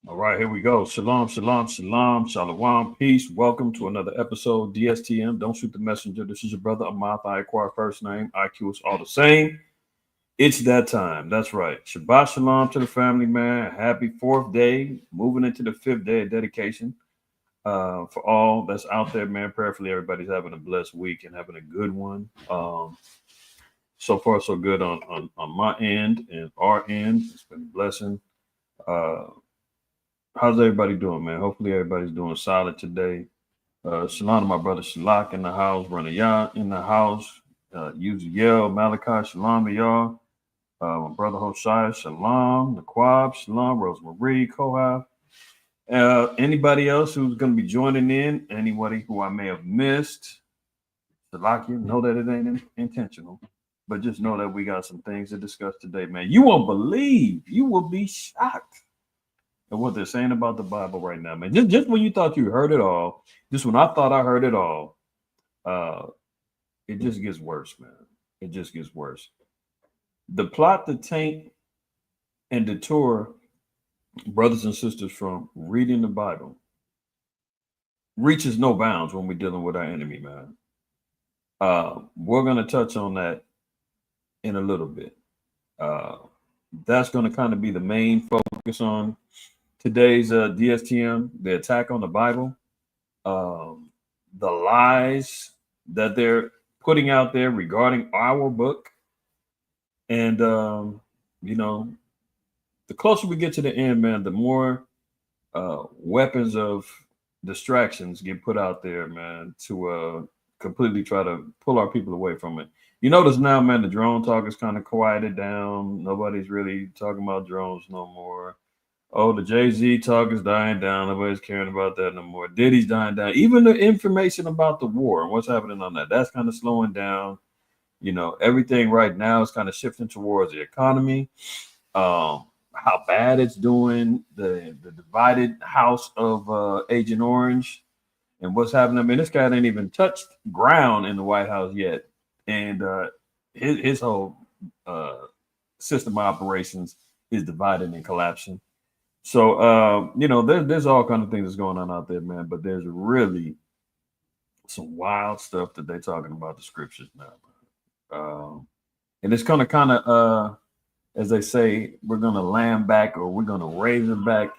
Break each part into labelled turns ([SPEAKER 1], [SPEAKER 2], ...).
[SPEAKER 1] All right, here we go. Shalom, shalom, shalom, shalom, peace. Welcome to another episode. DSTM. Don't shoot the messenger. This is your brother Amath. I acquire first name. IQ is all the same. It's that time. That's right. Shabbat shalom to the family, man. Happy fourth day. Moving into the fifth day of dedication. For all that's out there, man. Prayerfully, everybody's having a blessed week and having a good one. So far, so good on my end and our end. It's been a blessing. Uh, How's everybody doing, man? Hopefully everybody's doing solid today. Shalom to my brother Shalak in the house, Brother Yah in the house, Uziel, Malachi, shalom to y'all. My brother Hoshai, shalom, Naquab, shalom, Rosemarie, Kohath. Anybody else who's going to be joining in, anybody who I may have missed, Shalak, you know that it ain't intentional, but just know that we got some things to discuss today, man. You won't believe, you will be shocked and what they're saying about the Bible right now, man. Just when you thought you heard it all, just when I thought I heard it all, uh, it just gets worse, man. It just gets worse. The plot to taint and detour brothers and sisters from reading the Bible reaches no bounds when we're dealing with our enemy, man. We're gonna touch on that in a little bit. Uh, that's gonna kind of be the main focus on today's DSTM, the attack on the Bible, um, the lies that they're putting out there regarding our book. And, you know, the closer we get to the end, man, the more weapons of distractions get put out there, man, to completely try to pull our people away from it. You notice now, man, the drone talk is kind of quieted down. Nobody's really talking about drones no more. Oh, the Jay-Z talk is dying down. Nobody's caring about that no more. Diddy's dying down. Even the information about the war and what's happening on that, that's kind of slowing down. You know, everything right now is kind of shifting towards the economy, how bad it's doing, the divided house of Agent Orange, and what's happening. I mean, this guy ain't even touched ground in the White House yet. And his whole uh, system of operations is divided and collapsing. So you know, there's all kind of things that's going on out there, man. But there's really some wild stuff that they're talking about the scriptures now. And it's gonna kind of as they say, we're gonna lamb back or we're gonna raise it back.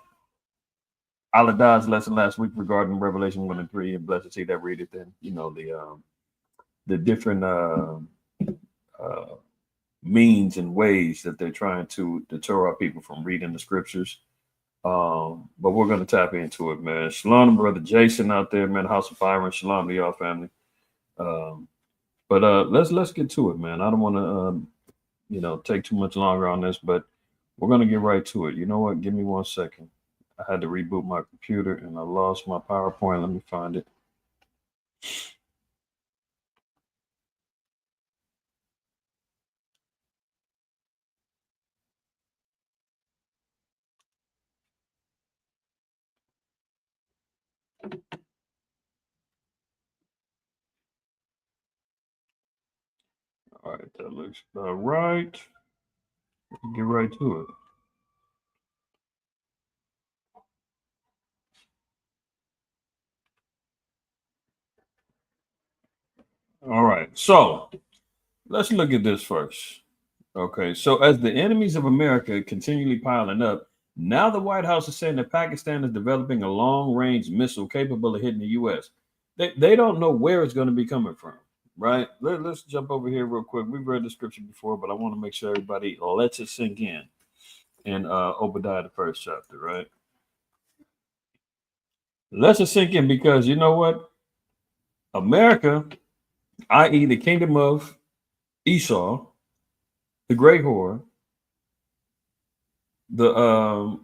[SPEAKER 1] Aladah's lesson last week regarding Revelation 1 and 3, and blessed he that read it, then you know the different uh means and ways that they're trying to deter our people from reading the scriptures. But we're gonna tap into it, man. Shalom, brother Jason out there, man. House of Fire, and shalom to y'all family. Um, but let's get to it, man. I don't want to you know take too much longer on this, but we're gonna get right to it. You know what? Give me 1 second. I had to reboot my computer and I lost my PowerPoint. Let me find it. All right, that looks about right. Get right to it. All right, so let's look at this first. Okay, so as the enemies of America continually piling up, now the White House is saying that Pakistan is developing a long range missile capable of hitting the U.S. They don't know where it's going to be coming from, right? Let's jump over here real quick. We've read the scripture before, but I want to make sure everybody lets it sink in Obadiah, the first chapter, right? Let's it sink in because you know what? America, i.e., the kingdom of Esau, the great whore, the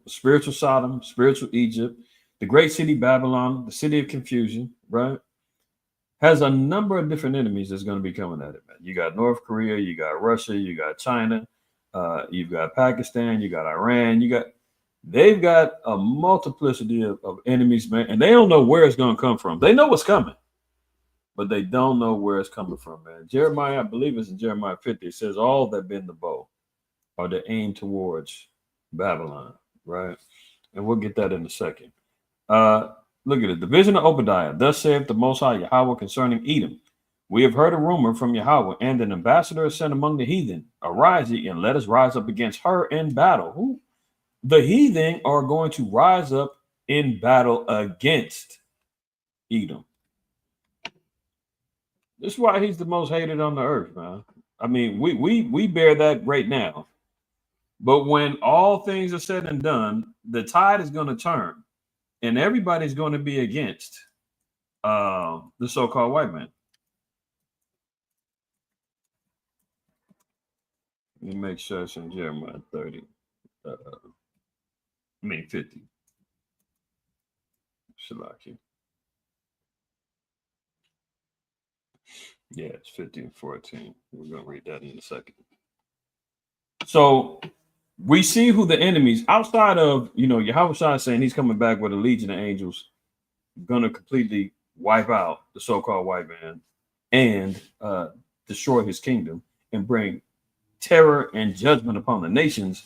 [SPEAKER 1] spiritual Sodom, spiritual Egypt, the great city Babylon, the city of confusion, right? Has a number of different enemies that's going to be coming at it, man. You got North Korea, you got Russia, you got China, you've got Pakistan, you got Iran, they've got a multiplicity of enemies, man, and they don't know where it's going to come from. They know what's coming, but they don't know where it's coming from, man. Jeremiah, I believe it's in Jeremiah 50, it says all that bend the bow are to aim towards Babylon, right? And we'll get that in a second. Uh, Look at it. The vision of Obadiah. Thus saith the Most High Yahweh concerning Edom. We have heard a rumor from Yahweh, and an ambassador is sent among the heathen. Arise ye, and let us rise up against her in battle. Who? The heathen are going to rise up in battle against Edom. This is why he's the most hated on the earth, man. I mean, we bear that right now. But when all things are said and done, the tide is going to turn, and everybody's going to be against the so-called white man. Let me make sure it's in Jeremiah 30. 50. Shalaki. Yeah, it's 50 and 14. We're going to read that in a second. So we see who the enemies outside of, Yahweh Shai saying he's coming back with a legion of angels, going to completely wipe out the so-called white man and destroy his kingdom and bring terror and judgment upon the nations.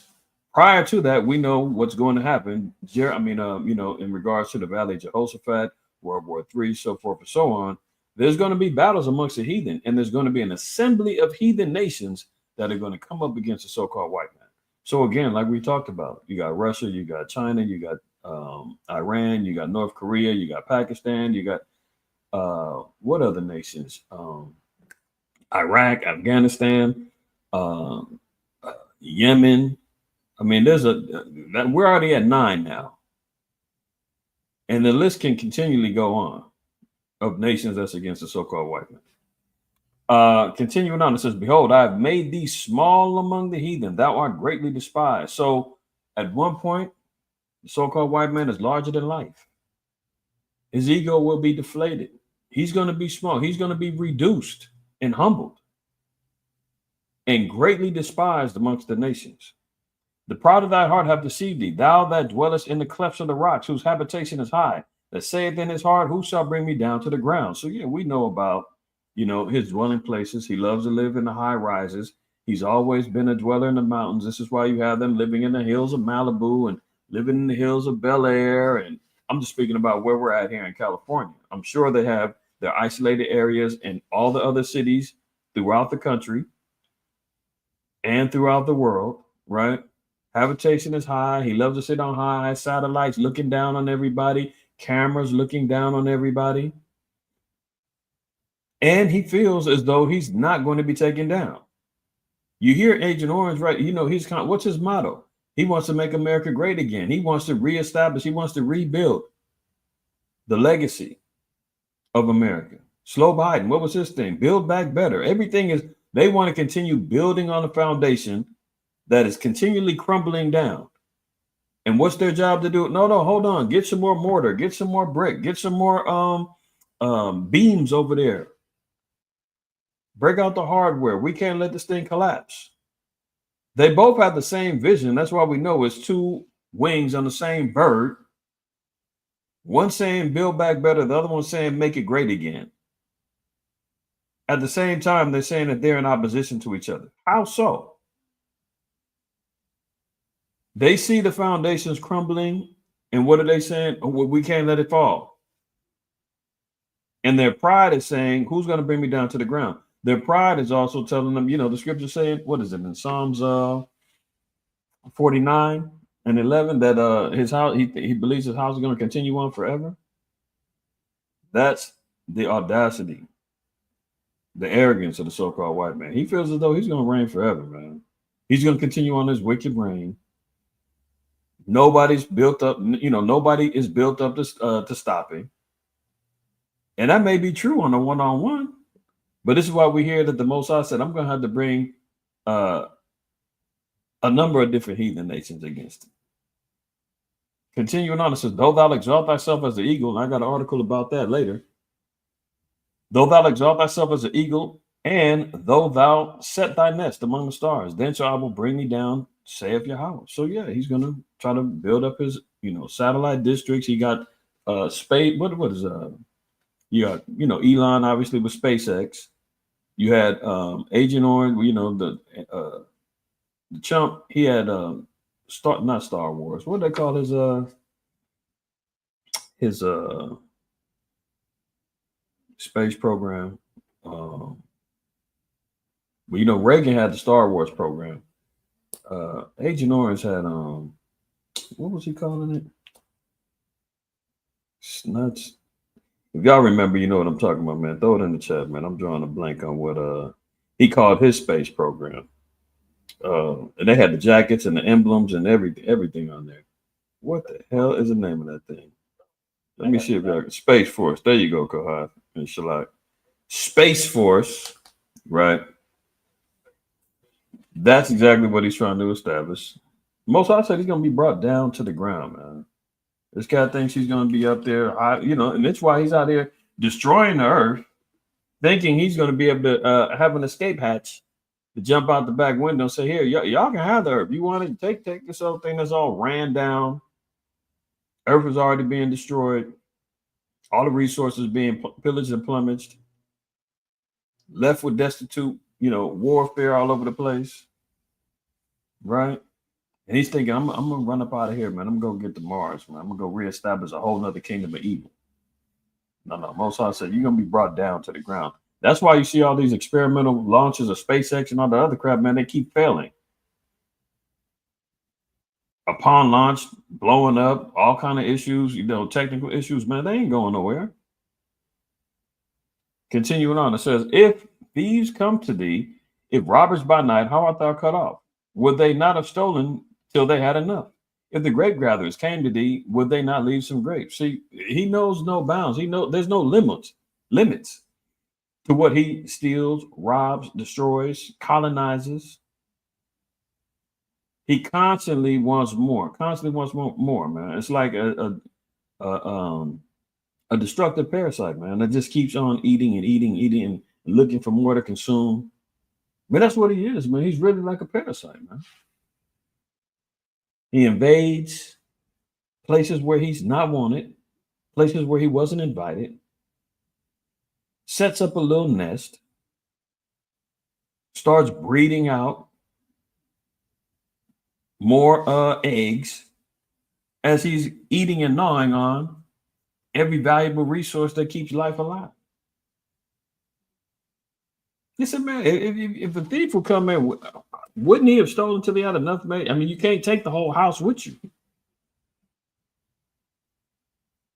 [SPEAKER 1] Prior to that, we know what's going to happen. In regards to the Valley of Jehoshaphat, World War III, so forth and so on, there's going to be battles amongst the heathen, and there's going to be an assembly of heathen nations that are going to come up against the so-called white man. So again, like we talked about, you got Russia, you got China, you got Iran, you got North Korea, you got Pakistan, you got what other nations? Iraq, Afghanistan, Yemen. I mean, we're already at 9 now, and the list can continually go on of nations that's against the so-called white man. Continuing on, it says, "Behold, I have made thee small among the heathen; thou art greatly despised." So, at one point, the so-called white man is larger than life. His ego will be deflated. He's going to be small. He's going to be reduced and humbled, and greatly despised amongst the nations. The pride of thy heart have deceived thee, thou that dwellest in the clefts of the rocks, whose habitation is high, that saith in his heart, who shall bring me down to the ground? So yeah, we know about, his dwelling places. He loves to live in the high rises. He's always been a dweller in the mountains. This is why you have them living in the hills of Malibu and living in the hills of Bel Air. And I'm just speaking about where we're at here in California. I'm sure they have their isolated areas in all the other cities throughout the country and throughout the world, right? Habitation is high. He loves to sit on high satellites, looking down on everybody, cameras looking down on everybody. And he feels as though he's not going to be taken down. You hear Agent Orange, right? What's his motto? He wants to make America great again. He wants to reestablish, he wants to rebuild the legacy of America. Slow Biden, what was his thing? Build back better. They want to continue building on a foundation that is continually crumbling down. And what's their job to do? No, hold on. Get some more mortar. Get some more brick. Get some more beams over there. Break out the hardware. We can't let this thing collapse. They both have the same vision. That's why we know it's two wings on the same bird. One saying build back better. The other one saying make it great again. At the same time, they're saying that they're in opposition to each other. How so? They see the foundations crumbling, and what are they saying? Oh, well, we can't let it fall. And their pride is saying, who's going to bring me down to the ground? Their pride is also telling them, the scripture saying, what is it in Psalms 49 and 11, that his house, he believes his house is going to continue on forever. That's the audacity, the arrogance of the so-called white man. He feels as though he's going to reign forever, man. He's going to continue on this wicked reign. Nobody's built up, nobody is built up to stop him. And that may be true on a one-on-one, but this is why we hear that the Most High said, I'm going to have to bring a number of different heathen nations against him. Continuing on, it says, though thou exalt thyself as an eagle, and I got an article about that later. Though thou exalt thyself as an eagle, and though thou set thy nest among the stars, then shall I will bring thee down, saith Yahweh. So yeah, he's going to try to build up his, satellite districts. He got space. What is you got, Elon obviously with SpaceX. You had Agent Orange, the chump. He had not Star Wars. What do they call his space program? Well, you know, Reagan had the Star Wars program. Agent Orange had what was he calling it? Snuts. If y'all remember, you know what I'm talking about, man. Throw it in the chat, man. I'm drawing a blank on what he called his space program. And they had the jackets and the emblems and everything on there. What the hell is the name of that thing? Let me see if y'all Space Force. There you go, Kohath and Shalak. Space Force, right? That's exactly what he's trying to establish. Most I said he's gonna be brought down to the ground, man. This guy thinks he's gonna be up there, and that's why he's out here destroying the earth, thinking he's gonna be able to have an escape hatch to jump out the back window and say, "Here, y'all can have the earth. You want to take this whole thing that's all ran down. Earth is already being destroyed. All the resources being pillaged and plumaged. Left with destitute, warfare all over the place, right?" And he's thinking, I'm gonna run up out of here, man. I'm gonna go get to Mars, man. I'm gonna go reestablish a whole nother kingdom of evil. No. Most High said you're gonna be brought down to the ground. That's why you see all these experimental launches of SpaceX and all the other crap, man. They keep failing. Upon launch, blowing up, all kind of issues, technical issues, man. They ain't going nowhere. Continuing on, it says, if thieves come to thee, if robbers by night, how art thou cut off? Would they not have stolen till they had enough? If the grape gatherers came to thee, would they not leave some grapes? See, he knows no bounds. He knows there's no limits to what he steals, robs, destroys, colonizes. He constantly wants more. More, man. It's like a destructive parasite, man, that just keeps on eating and looking for more to consume. But that's what he is, man. He's really like a parasite, man. He invades places where he's not wanted, places where he wasn't invited, sets up a little nest, starts breeding out more eggs as he's eating and gnawing on every valuable resource that keeps life alive. He said, man, if a thief would come in, wouldn't he have stolen till he had enough, man? I mean, you can't take the whole house with you.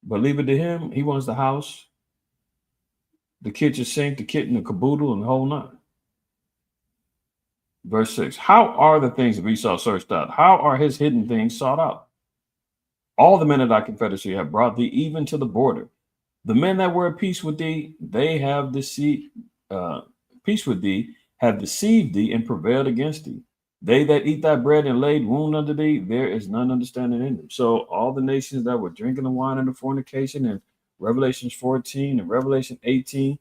[SPEAKER 1] But leave it to him. He wants the house, the kitchen sink, the kit and the caboodle, and the whole nine. Verse 6. How are the things of Esau searched out? How are his hidden things sought out? All the men of thy confederacy have brought thee even to the border. The men that were at peace with thee, they have deceived have deceived thee and prevailed against thee. They that eat thy bread and laid wound unto thee, there is none understanding in them. So all the nations that were drinking the wine and the fornication and Revelations 14 and Revelation 18,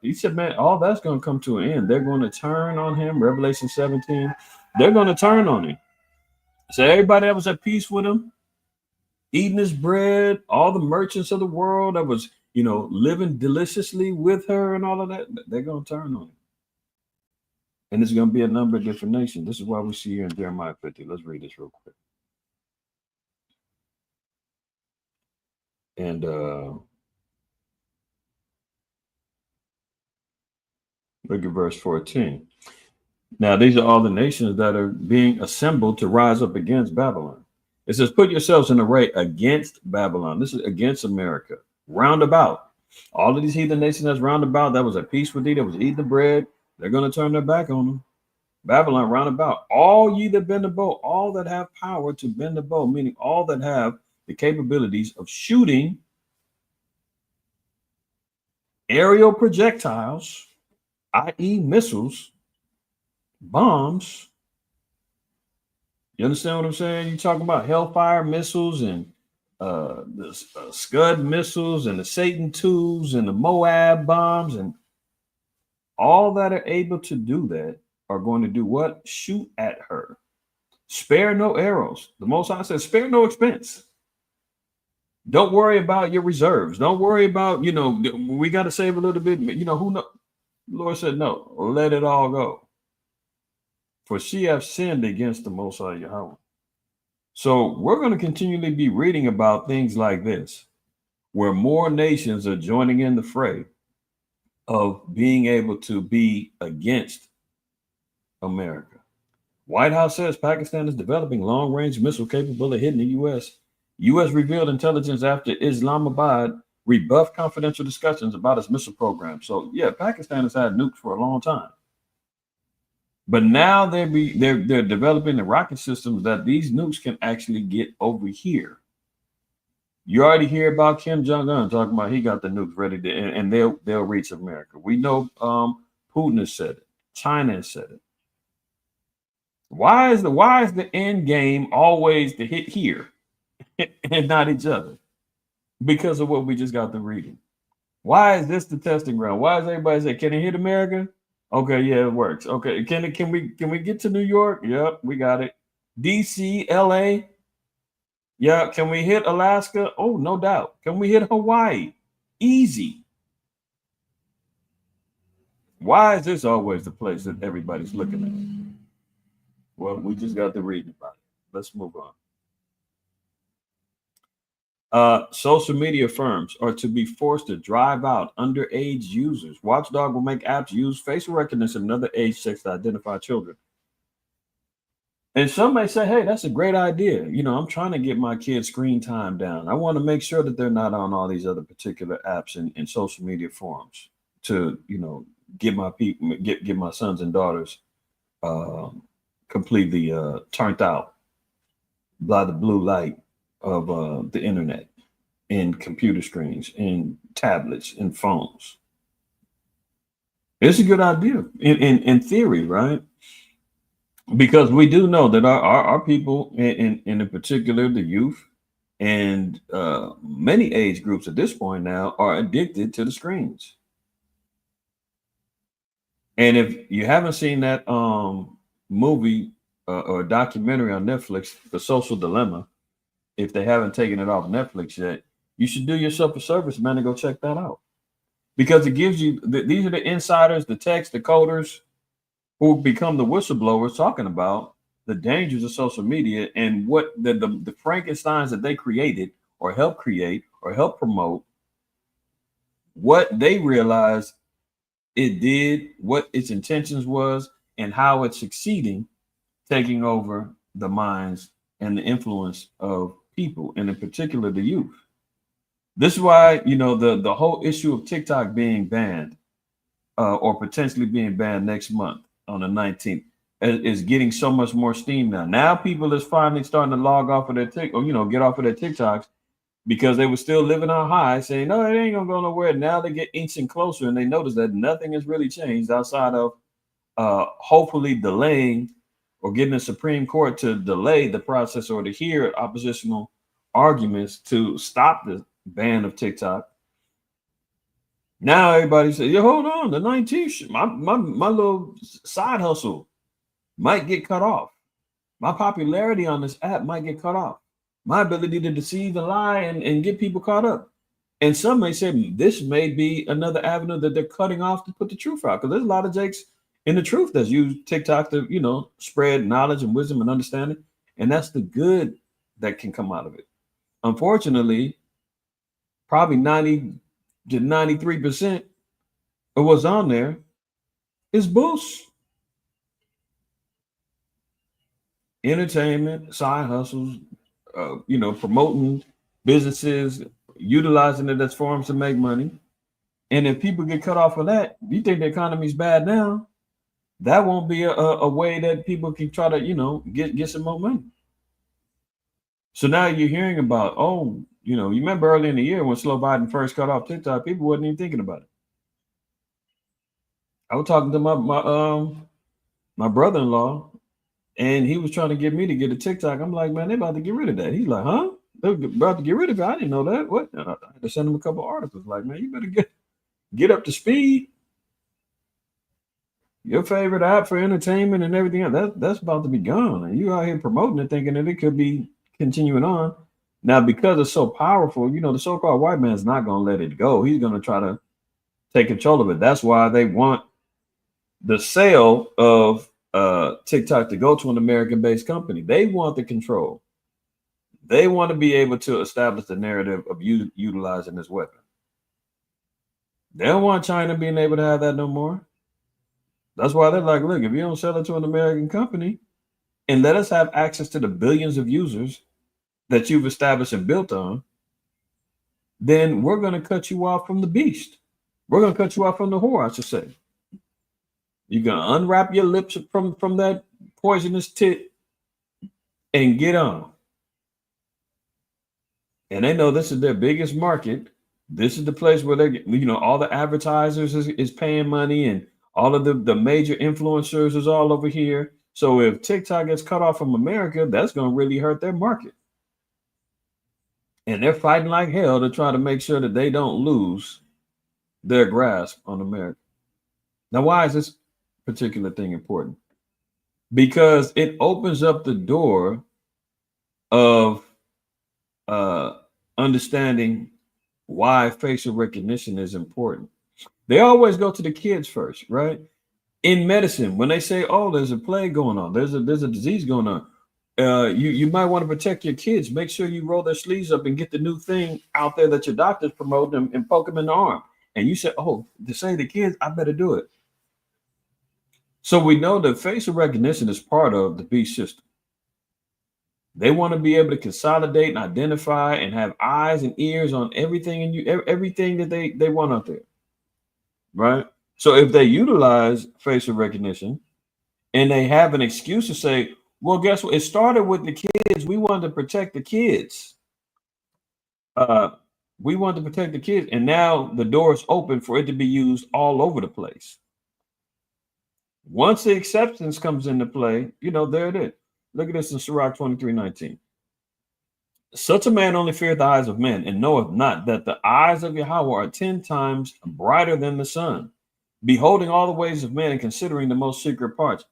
[SPEAKER 1] he said, man, all that's going to come to an end. They're going to turn on him. Revelation 17, they're going to turn on him. So everybody that was at peace with him, eating his bread, all the merchants of the world that was, living deliciously with her and all of that, they're going to turn on him. And there's going to be a number of different nations. This is why we see here in Jeremiah 50. Let's read this real quick. And look at verse 14. Now, these are all the nations that are being assembled to rise up against Babylon. It says, put yourselves in array against Babylon. This is against America. Round about. All of these heathen nations that's round about, that was at peace with thee, that was eating the bread, they're going to turn their back on them. Babylon round about. All ye that bend the bow, all that have power to bend the bow, meaning all that have the capabilities of shooting aerial projectiles, i.e. missiles, bombs. You understand what I'm saying? You're talking about Hellfire missiles and the Scud missiles and the Satan tubes and the Moab bombs, and all that are able to do that are going to do what? Shoot at her. Spare no arrows. The Most High says, spare no expense. Don't worry about your reserves. Don't worry about, we got to save a little bit. Who knows? The Lord said, no, let it all go. For she have sinned against the Most High Yahweh. So we're going to continually be reading about things like this, where more nations are joining in the fray of being able to be against America. White House says Pakistan is developing long-range missile capable of hitting the U.S. U.S. revealed intelligence after Islamabad rebuffed confidential discussions about its missile program. So yeah, Pakistan has had nukes for a long time, but now they're developing the rocket systems that these nukes can actually get over here. You already hear about Kim Jong Un talking about he got the nukes ready to, and they'll reach America. We know Putin has said it. China has said it. Why is the end game always to hit here and not each other? Because of what we just got to reading. Why is this the testing ground? Why is everybody say, can it hit America? Okay, yeah, it works. Okay, can we get to New York? Yep, we got it. DC, LA, yeah. Can we hit Alaska? Oh, no doubt. Can we hit Hawaii? Easy. Why is this always the place that everybody's looking at? Well, we just got to reading about it. Let's move on. Social media firms are to be forced to drive out underage users. Watchdog will make apps use facial recognition and other age checks to identify children. And some may say, hey, that's a great idea. I'm trying to get my kids' screen time down. I want to make sure that they're not on all these other particular apps and social media forums to, get my people, get my sons and daughters completely turned out by the blue light of the internet and computer screens and tablets and phones. It's a good idea in theory, right? Because we do know that our people, in particular the youth and many age groups at this point now, are addicted to the screens. And if you haven't seen that movie or documentary on Netflix, The Social Dilemma, if they haven't taken it off Netflix yet, you should do yourself a service, man, and go check that out. Because it gives you, these are the insiders, the techs, the coders who become the whistleblowers talking about the dangers of social media and what the Frankensteins that they created or helped create or help promote, what they realized it did, what its intentions was, and how it's succeeding, taking over the minds and the influence of people, and in particular the youth. This is why the whole issue of TikTok being banned or potentially being banned next month on the 19th is getting so much more steam now. Now people is finally starting to log off of their get off of their TikToks because they were still living on high, saying, no, it ain't gonna go nowhere. Now they get inching closer and they notice that nothing has really changed outside of hopefully delaying or getting the Supreme Court to delay the process or to hear oppositional arguments to stop the ban of TikTok. Now everybody says, "Yo, hold on, the 19th, my little side hustle might get cut off. My popularity on this app might get cut off. My ability to deceive and lie and get people caught up." And some may say this may be another avenue that they're cutting off to put the truth out, because there's a lot of jakes in the truth that's used TikTok to spread knowledge and wisdom and understanding, and that's the good that can come out of it. Unfortunately, probably 90 to 93% of what's on there is bullshit. Entertainment, side hustles, promoting businesses, utilizing it as forms to make money. And if people get cut off of that, you think the economy's bad now? That won't be a way that people can try to, get some more money. So now you're hearing about, you remember early in the year when Slow Biden first cut off TikTok, people wasn't even thinking about it. I was talking to my brother-in-law, and he was trying to get me to get a TikTok. I'm like, man, they're about to get rid of that. He's like, huh? They're about to get rid of it. I didn't know that. What? I had to send him a couple articles. Like, man, you better get up to speed. Your favorite app for entertainment and everything else, that's about to be gone. And you out here promoting it, thinking that it could be continuing on. Now, because it's so powerful, the so-called white man's not going to let it go. He's going to try to take control of it. That's why they want the sale of TikTok to go to an American-based company. They want the control. They want to be able to establish the narrative of you utilizing this weapon. They don't want China being able to have that no more. That's why they're like, look, if you don't sell it to an American company and let us have access to the billions of users that you've established and built on, then we're going to cut you off from the beast. We're going to cut you off from the whore, I should say. You're going to unwrap your lips from that poisonous tit and get on. And they know this is their biggest market. This is the place where they, all the advertisers is paying money, and all of the major influencers is all over here. So if TikTok gets cut off from America, that's going to really hurt their market. And they're fighting like hell to try to make sure that they don't lose their grasp on America. Now, why is this particular thing important? Because it opens up the door of understanding why facial recognition is important. They always go to the kids first, right? In medicine, when they say, "Oh, there's a plague going on, there's a disease going on," you might want to protect your kids. Make sure you roll their sleeves up and get the new thing out there that your doctor's promoting and poke them in the arm. And you say, "Oh, to save the kids, I better do it." So we know that facial recognition is part of the beast system. They want to be able to consolidate and identify and have eyes and ears on everything and everything that they want out there, right? So if they utilize facial recognition and they have an excuse to say, well, guess what? It started with the kids. We wanted to protect the kids. We wanted to protect the kids. And now the door is open for it to be used all over the place. Once the acceptance comes into play, there it is. Look at this in Sirach 23:19. Such a man only feareth the eyes of men, and knoweth not that the eyes of Yahweh are 10 times brighter than the sun, beholding all the ways of men and considering the most secret parts.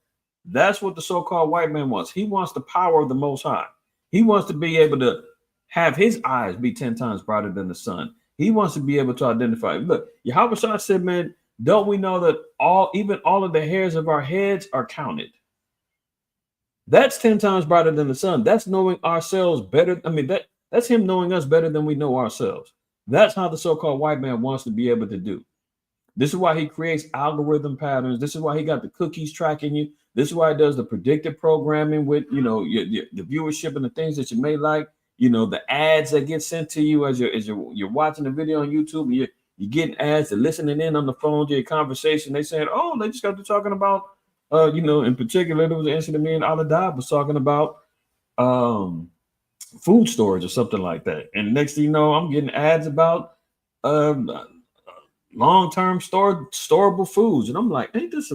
[SPEAKER 1] That's what the so-called white man wants. He wants the power of the Most High. He wants to be able to have his eyes be 10 times brighter than the sun. He wants to be able to identify. Look, Yahweh Shah said, man, don't we know that even all of the hairs of our heads are counted? That's 10 times brighter than the sun. That's knowing ourselves better. I mean, that's him knowing us better than we know ourselves. That's how the so-called white man wants to be able to do. This is why he creates algorithm patterns. This is why he got the cookies tracking you. This is why he does the predictive programming with, the viewership and the things that you may like, the ads that get sent to you as you're watching the video on YouTube. And you're getting ads, they're listening in on the phone to your conversation. They saying, oh, they just got to talking about, in particular, there was an incident me and Aladab was talking about food storage or something like that. And next thing you know, I'm getting ads about long-term storable foods. And I'm like, ain't this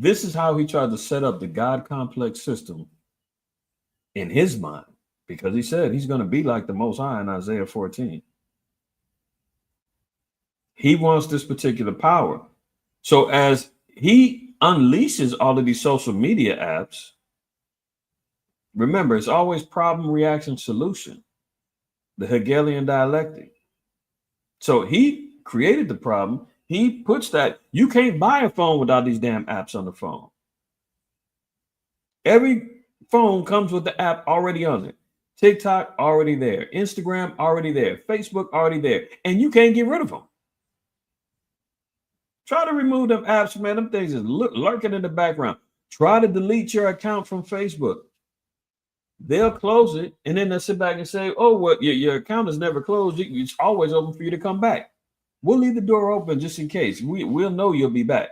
[SPEAKER 1] this is how he tried to set up the God complex system in his mind, because he said he's going to be like the Most High in Isaiah 14. He wants this particular power. So as he unleashes all of these social media apps, remember, it's always problem, reaction, solution, the Hegelian dialectic. So he created the problem. He puts that you can't buy a phone without these damn apps on the phone. Every phone comes with the app already on it. TikTok already there. Instagram already there. Facebook already there. And you can't get rid of them. Try to remove them apps, man. Them things is lurking in the background. Try to delete your account from Facebook. They'll close it, and then they'll sit back and say, oh, well, your account is never closed. It's always open for you to come back. We'll leave the door open just in case. We'll know you'll be back.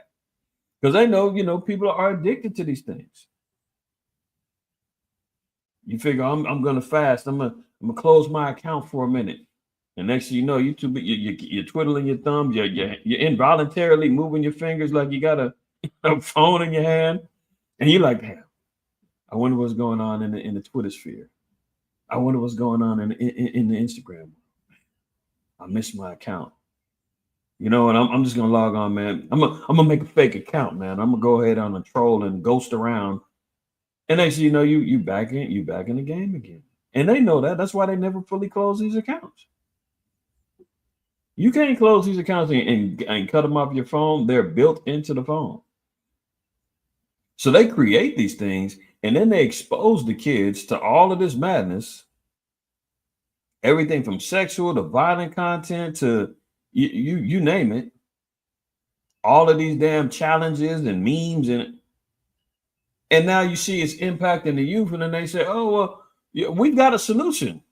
[SPEAKER 1] Because I know, people are addicted to these things. You figure I'm going to fast. I'm going to close my account for a minute. And next thing you know, you're twiddling your thumbs. You're involuntarily moving your fingers like you got a phone in your hand. And you're like, damn, I wonder what's going on in the Twitter sphere. I wonder what's going on in the Instagram. I missed my account. And I'm just gonna log on, man. I'm gonna make a fake account, man. I'm gonna go ahead on a troll and ghost around. And next thing you know, you back in the game again. And they know that. That's why they never fully close these accounts. You can't close these accounts and cut them off your phone. They're built into the phone. So they create these things And then they expose the kids to all of this madness, everything from sexual to violent content to you name it. All of these damn challenges and memes and now you see it's impacting the youth, and then they say, "Oh well, yeah, we've got a solution.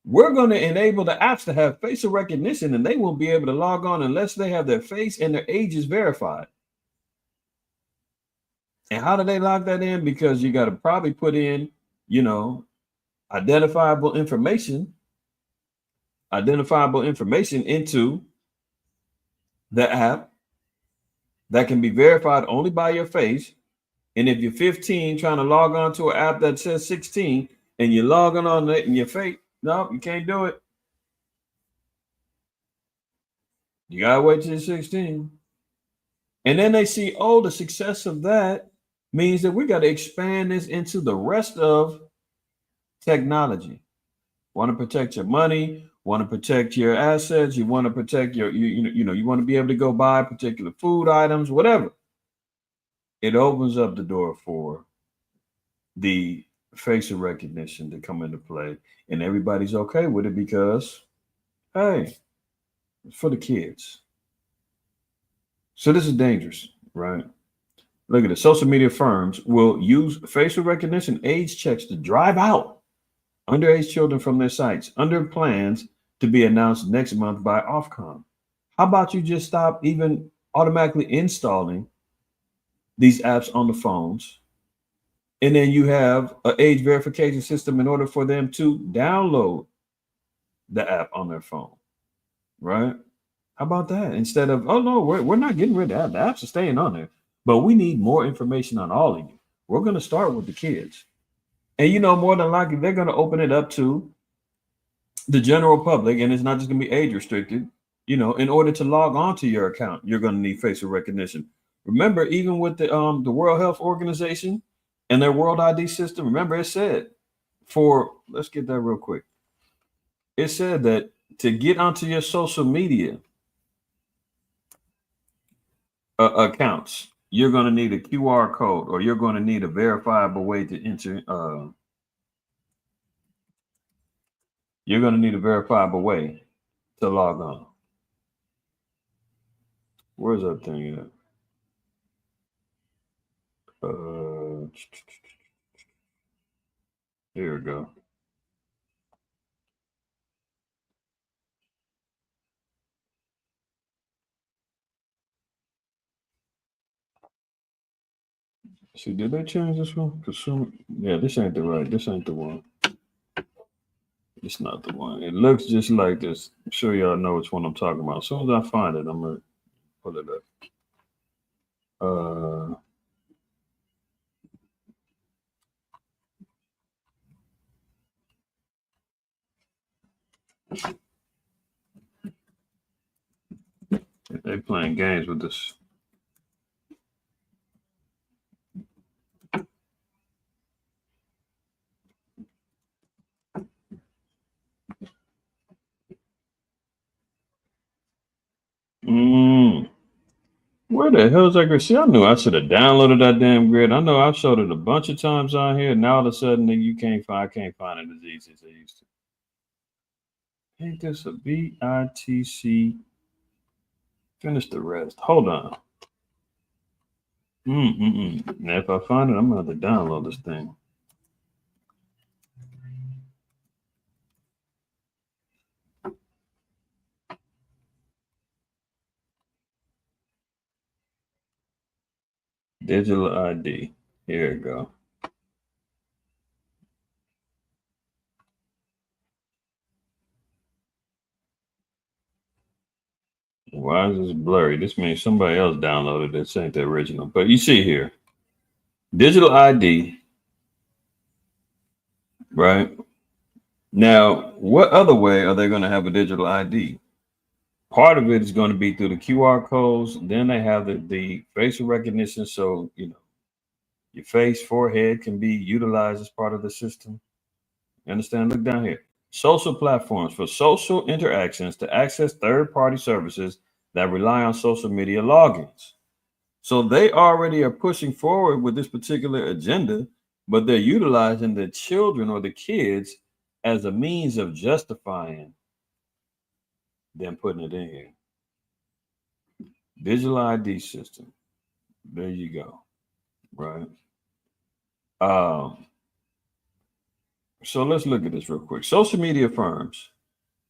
[SPEAKER 1] We're going to enable the apps to have facial recognition, and they won't be able to log on unless they have their face and their age is verified." And how do they log that in? Because you got to probably put in, you know, identifiable information, identifiable information into the app that can be verified only by your face. And if you're 15 trying to log on to an app that says 16 and you're logging on it and you're fake, no, you can't do it. You gotta wait till you're 16. And then they see, oh, the success of that means that we got to expand this into the rest of technology. Want to protect your money, want to protect your assets, you want to protect your you want to be able to go buy particular food items, whatever. It opens up the door for the facial recognition to come into play, and everybody's okay with it because, hey, it's for the kids. So this is dangerous, right? Look at it. Social media firms will use facial recognition age checks to drive out underage children from their sites under plans to be announced next month by Ofcom. How about you just stop even automatically installing these apps on the phones, and then you have an age verification system in order for them to download the app on their phone, right? How about that? Instead of, oh no, we're not getting rid of that. The apps are staying on there, but we need more information on all of you. We're going to start with the kids. And more than likely, they're going to open it up to the general public, and it's not just going to be age restricted. In order to log on to your account, you're going to need facial recognition. Remember, even with the World Health Organization and their World ID system, remember it said let's get that real quick. It said that to get onto your social media accounts, you're going to need a QR code, or you're going to need a verifiable way to enter. You're going to need a verifiable way to log on. Where's that thing at? Here we go. See, did they change this one? Yeah, this ain't the right. This ain't the one. It's not the one. It looks just like this. I'm sure y'all know which one I'm talking about. As soon as I find it, I'm gonna pull it up. Uh, they playing games with this. Where the hell is that grid? See, I knew I should have downloaded that damn grid. I know I've showed it a bunch of times on here. Now all of a sudden, you I can't find it as easy as I used to. Ain't this a BITC? Finish the rest. Hold on. Now, if I find it, I'm gonna have to download this thing. Digital ID. Here we go. Why is this blurry? This means somebody else downloaded it. This ain't the original. But you see here, digital ID, right? Now, what other way are they going to have a digital ID? Part of it is going to be through the QR codes. Then they have the facial recognition. So, your face, forehead can be utilized as part of the system. You understand? Look down here. Social platforms for social interactions to access third party services that rely on social media logins. So they already are pushing forward with this particular agenda, but they're utilizing the children or the kids as a means of justifying them putting it in here. Digital ID system. There you go. Right. Um, so let's look at this real quick. Social media firms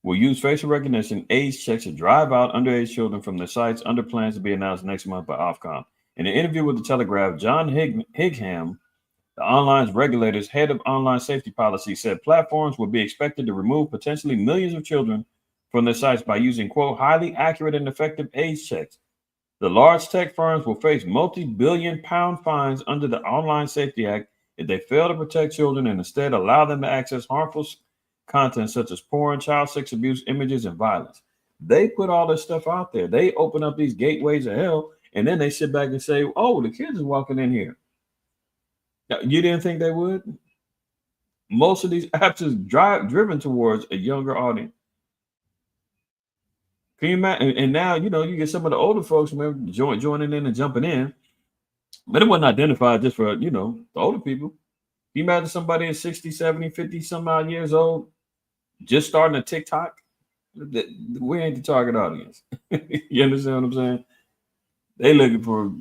[SPEAKER 1] will use facial recognition age checks to drive out underage children from their sites under plans to be announced next month by Ofcom. In an interview with the Telegraph, John Higham, the online's regulator's head of online safety policy, said platforms would be expected to remove potentially millions of children from their sites by using, quote, highly accurate and effective age checks. The large tech firms will face multi-billion-pound fines under the Online Safety Act if they fail to protect children and instead allow them to access harmful content such as porn, child sex abuse, images, and violence. They put all this stuff out there. They open up these gateways of hell, and then they sit back and say, "Oh, the kids are walking in here." You didn't think they would? Most of these apps is driven towards a younger audience. Can you imagine? And now, you get some of the older folks joining in and jumping in, but it wasn't identified just for, the older people. Can you imagine somebody at 60, 70, 50 some odd years old just starting a TikTok? We ain't the target audience. You understand what I'm saying? They looking for,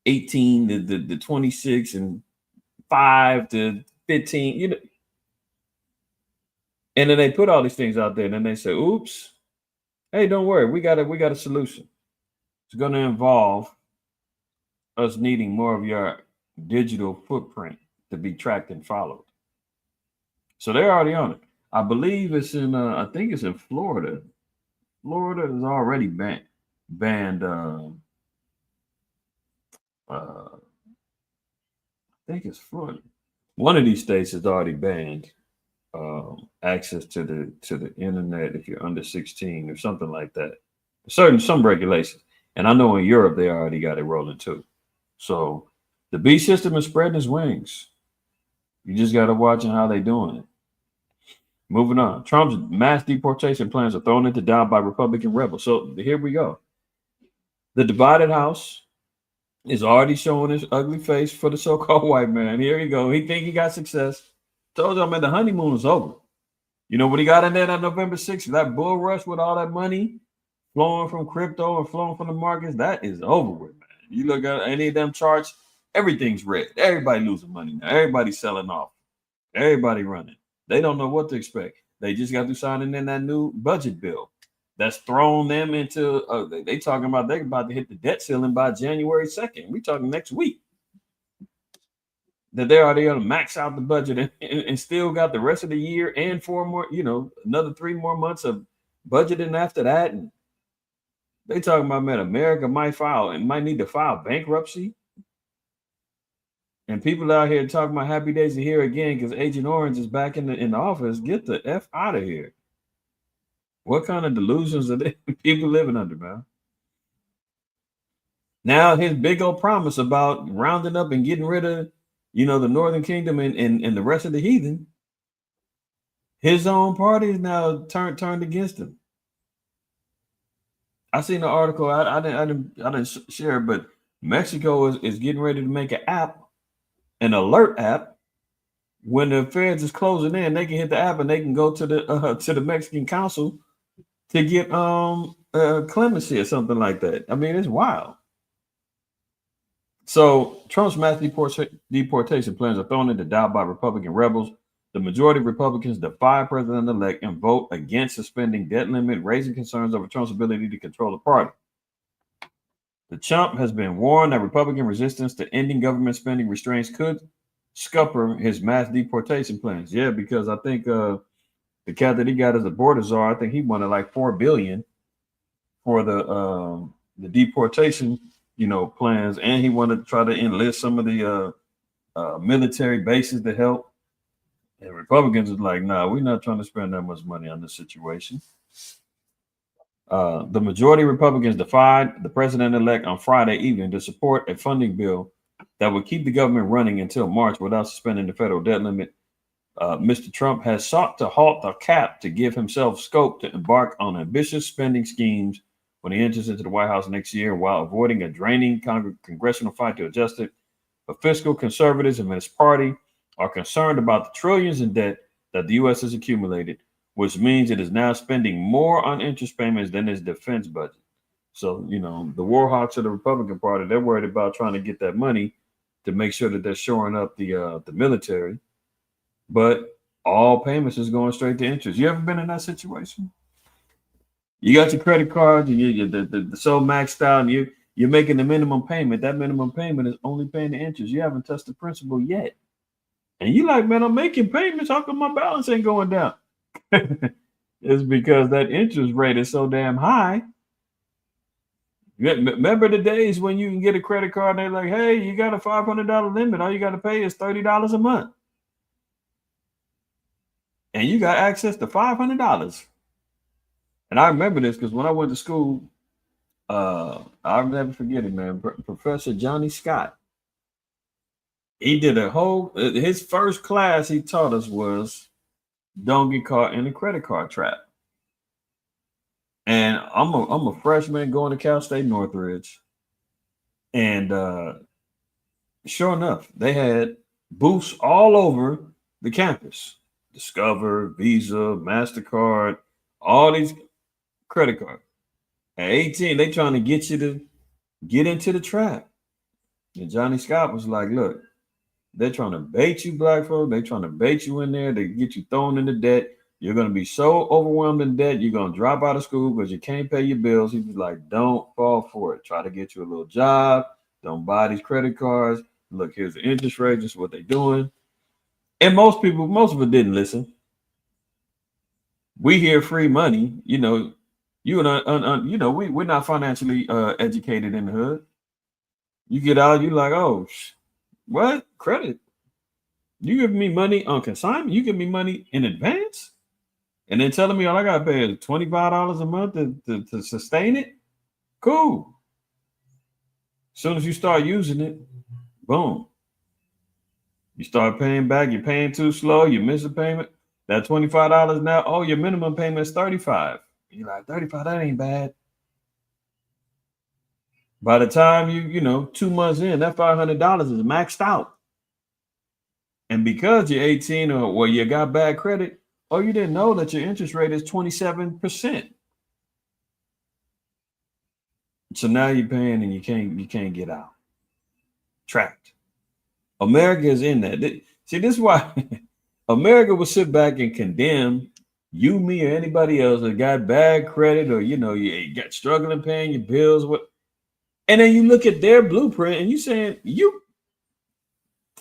[SPEAKER 1] 18 to 26 and 5 to 15, and then they put all these things out there, and then they say, oops, hey, don't worry, we got a solution. It's going to involve us needing more of your digital footprint to be tracked and followed. So they're already on it. I believe it's in I think it's in Florida. Florida is already banned I think it's Florida. One of these states has already banned access to the internet if you're under 16 or something like that. Some regulations, and I know in Europe they already got it rolling too. So the B system is spreading its wings. You just got to watch how they doing it. Moving on, Trump's mass deportation plans are thrown into doubt by Republican rebels. So here we go. The divided House is already showing his ugly face for the so-called white man. Here you go. He think he got success. Told you, man, the honeymoon is over. You know what he got in there on November 6th? That bull rush with all that money flowing from crypto and flowing from the markets, that is over with, man. You look at any of them charts, everything's red. Everybody losing money now. Everybody's selling off. Everybody running. They don't know what to expect. They just got to signing in that new budget bill that's thrown them into, they talking about they're about to hit the debt ceiling by January 2nd. We talking next week. That they're already going to max out the budget and still got the rest of the year and 4 more, another 3 more months of budgeting after that. And they talking about, man, America might need to file bankruptcy. And people out here talking about happy days are here again because Agent Orange is back in the office. Get the F out of here. What kind of delusions are they people living under, man? Now his big old promise about rounding up and getting rid of, the Northern Kingdom and the rest of the heathen. His own party is now turned against him. I seen the article. I didn't share it, but Mexico is getting ready to make an alert app. When the feds is closing in, they can hit the app and they can go to the Mexican consul to get clemency or something like that. I mean, it's wild. So Trump's mass deportation plans are thrown into doubt by Republican rebels. The majority of Republicans defy President-elect and vote against suspending debt limit, raising concerns over Trump's ability to control the party. The chump has been warned that Republican resistance to ending government spending restraints could scupper his mass deportation plans. Yeah, because I think the cat that he got as a border czar, I think he wanted like $4 billion for the deportation, plans, and he wanted to try to enlist some of the military bases to help. And Republicans is like, nah, we're not trying to spend that much money on this situation. The majority of Republicans defied the president-elect on Friday evening to support a funding bill that would keep the government running until March without suspending the federal debt limit. Mr. Trump has sought to halt the cap to give himself scope to embark on ambitious spending schemes when he enters into the White House next year while avoiding a draining congressional fight to adjust it. But fiscal conservatives and his party are concerned about the trillions in debt that the U.S. has accumulated, which means it is now spending more on interest payments than its defense budget. So, the war hawks of the Republican Party, they're worried about trying to get that money to make sure that they're shoring up the military. But all payments is going straight to interest. You ever been in that situation? You got your credit card, the so maxed out, and you're making the minimum payment. That minimum payment is only paying the interest. You haven't touched the principal yet. And you like, man, I'm making payments. How come my balance ain't going down? It's because that interest rate is so damn high. Remember the days when you can get a credit card and they're like, hey, you got a $500 limit. All you got to pay is $30 a month. And you got access to $500. And I remember this because when I went to school, I'll never forget it, man. Professor Johnny Scott, he did his first class he taught us was don't get caught in the credit card trap. And I'm a freshman going to Cal State Northridge. And sure enough, they had booths all over the campus. Discover, Visa, MasterCard, all these credit cards. At 18, they trying to get you to get into the trap. And Johnny Scott was like, look, they're trying to bait you, black folk. They're trying to bait you in there. They get you thrown into debt. You're going to be so overwhelmed in debt, you're going to drop out of school because you can't pay your bills. He was like, don't fall for it. Try to get you a little job. Don't buy these credit cards. Look, here's the interest rate. This is what they're doing. And most of it didn't listen. We hear free money. We're not financially educated in the hood. You get out, you're like, oh, what? Credit? You give me money on consignment? You give me money in advance? And then telling me all I got to pay is $25 a month to sustain it? Cool. As soon as you start using it, boom. You start paying back. You're paying too slow. You miss a payment. That $25 now, oh, your minimum payment is $35. You're like, $35, that ain't bad. By the time you 2 months in, that $500 is maxed out. And because you're 18 or you got bad credit, you didn't know that your interest rate is 27%. So now you're paying and you can't get out. Trapped. America is in that. See, this is why America will sit back and condemn you, me, or anybody else that got bad credit or you got struggling paying your bills. And then you look at their blueprint and you saying you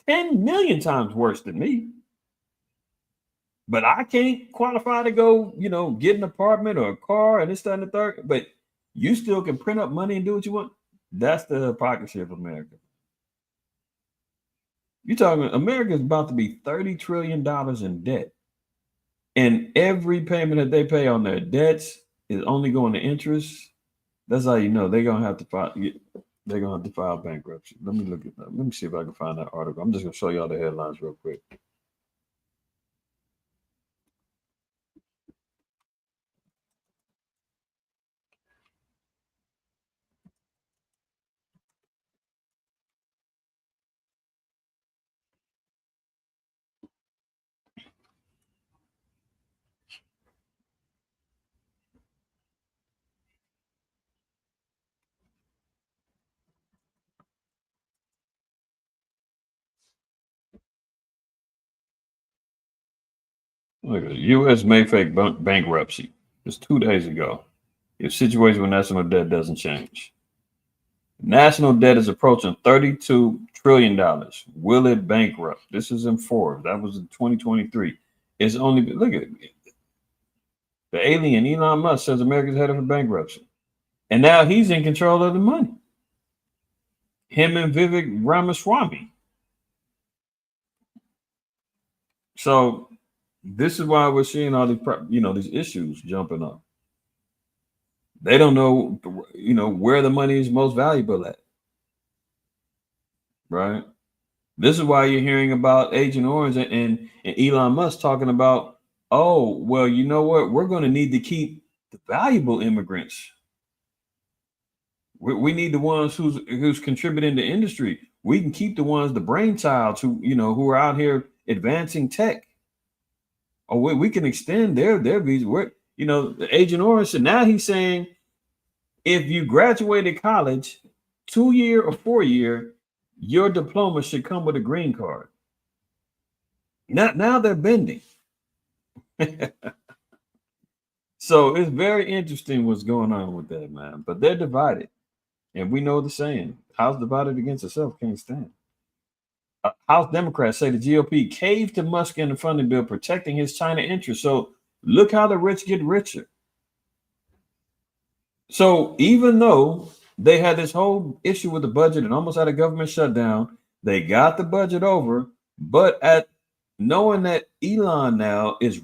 [SPEAKER 1] 10 million times worse than me. But I can't qualify to go, get an apartment or a car and this, that, and the third. But you still can print up money and do what you want. That's the hypocrisy of America. You're talking America is about to be $30 trillion in debt. And every payment that they pay on their debts is only going to interest. That's how you know they're gonna have to file. They're gonna have to file bankruptcy. Let me look at that. Let me see if I can find that article. I'm just gonna show y'all the headlines real quick. Look, the U.S. may fake bankruptcy. Just 2 days ago. If situation with national debt doesn't change. National debt is approaching $32 trillion. Will it bankrupt? This is in Forbes. That was in 2023. It's only, look at it. The alien Elon Musk says America's headed for bankruptcy. And now he's in control of the money. Him and Vivek Ramaswamy. So this is why we're seeing all these, these issues jumping up. They don't know, where the money is most valuable at. Right? This is why you're hearing about Agent Orange and Elon Musk talking about, oh, well, you know what? We're going to need to keep the valuable immigrants We need the ones who's contributing to industry. We can keep the ones, the brainchilds who are out here advancing tech. Or we can extend their visa. The Agent Orange. So now he's saying if you graduated college 2 year or 4 year, your diploma should come with a green card. Now they're bending. So it's very interesting what's going on with that, man. But they're divided. And we know the saying, house divided against itself can't stand. House Democrats say the GOP caved to Musk in the funding bill, protecting his China interests. So look how the rich get richer. So even though they had this whole issue with the budget and almost had a government shutdown, they got the budget over. But at knowing that Elon now is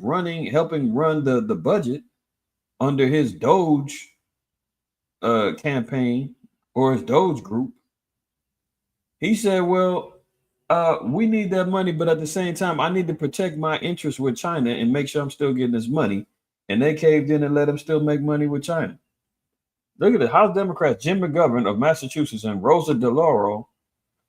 [SPEAKER 1] helping run the budget under his Doge campaign or his Doge group, he said, well, we need that money, but at the same time, I need to protect my interests with China and make sure I'm still getting this money. And they caved in and let him still make money with China. Look at the House Democrats Jim McGovern of Massachusetts and Rosa DeLauro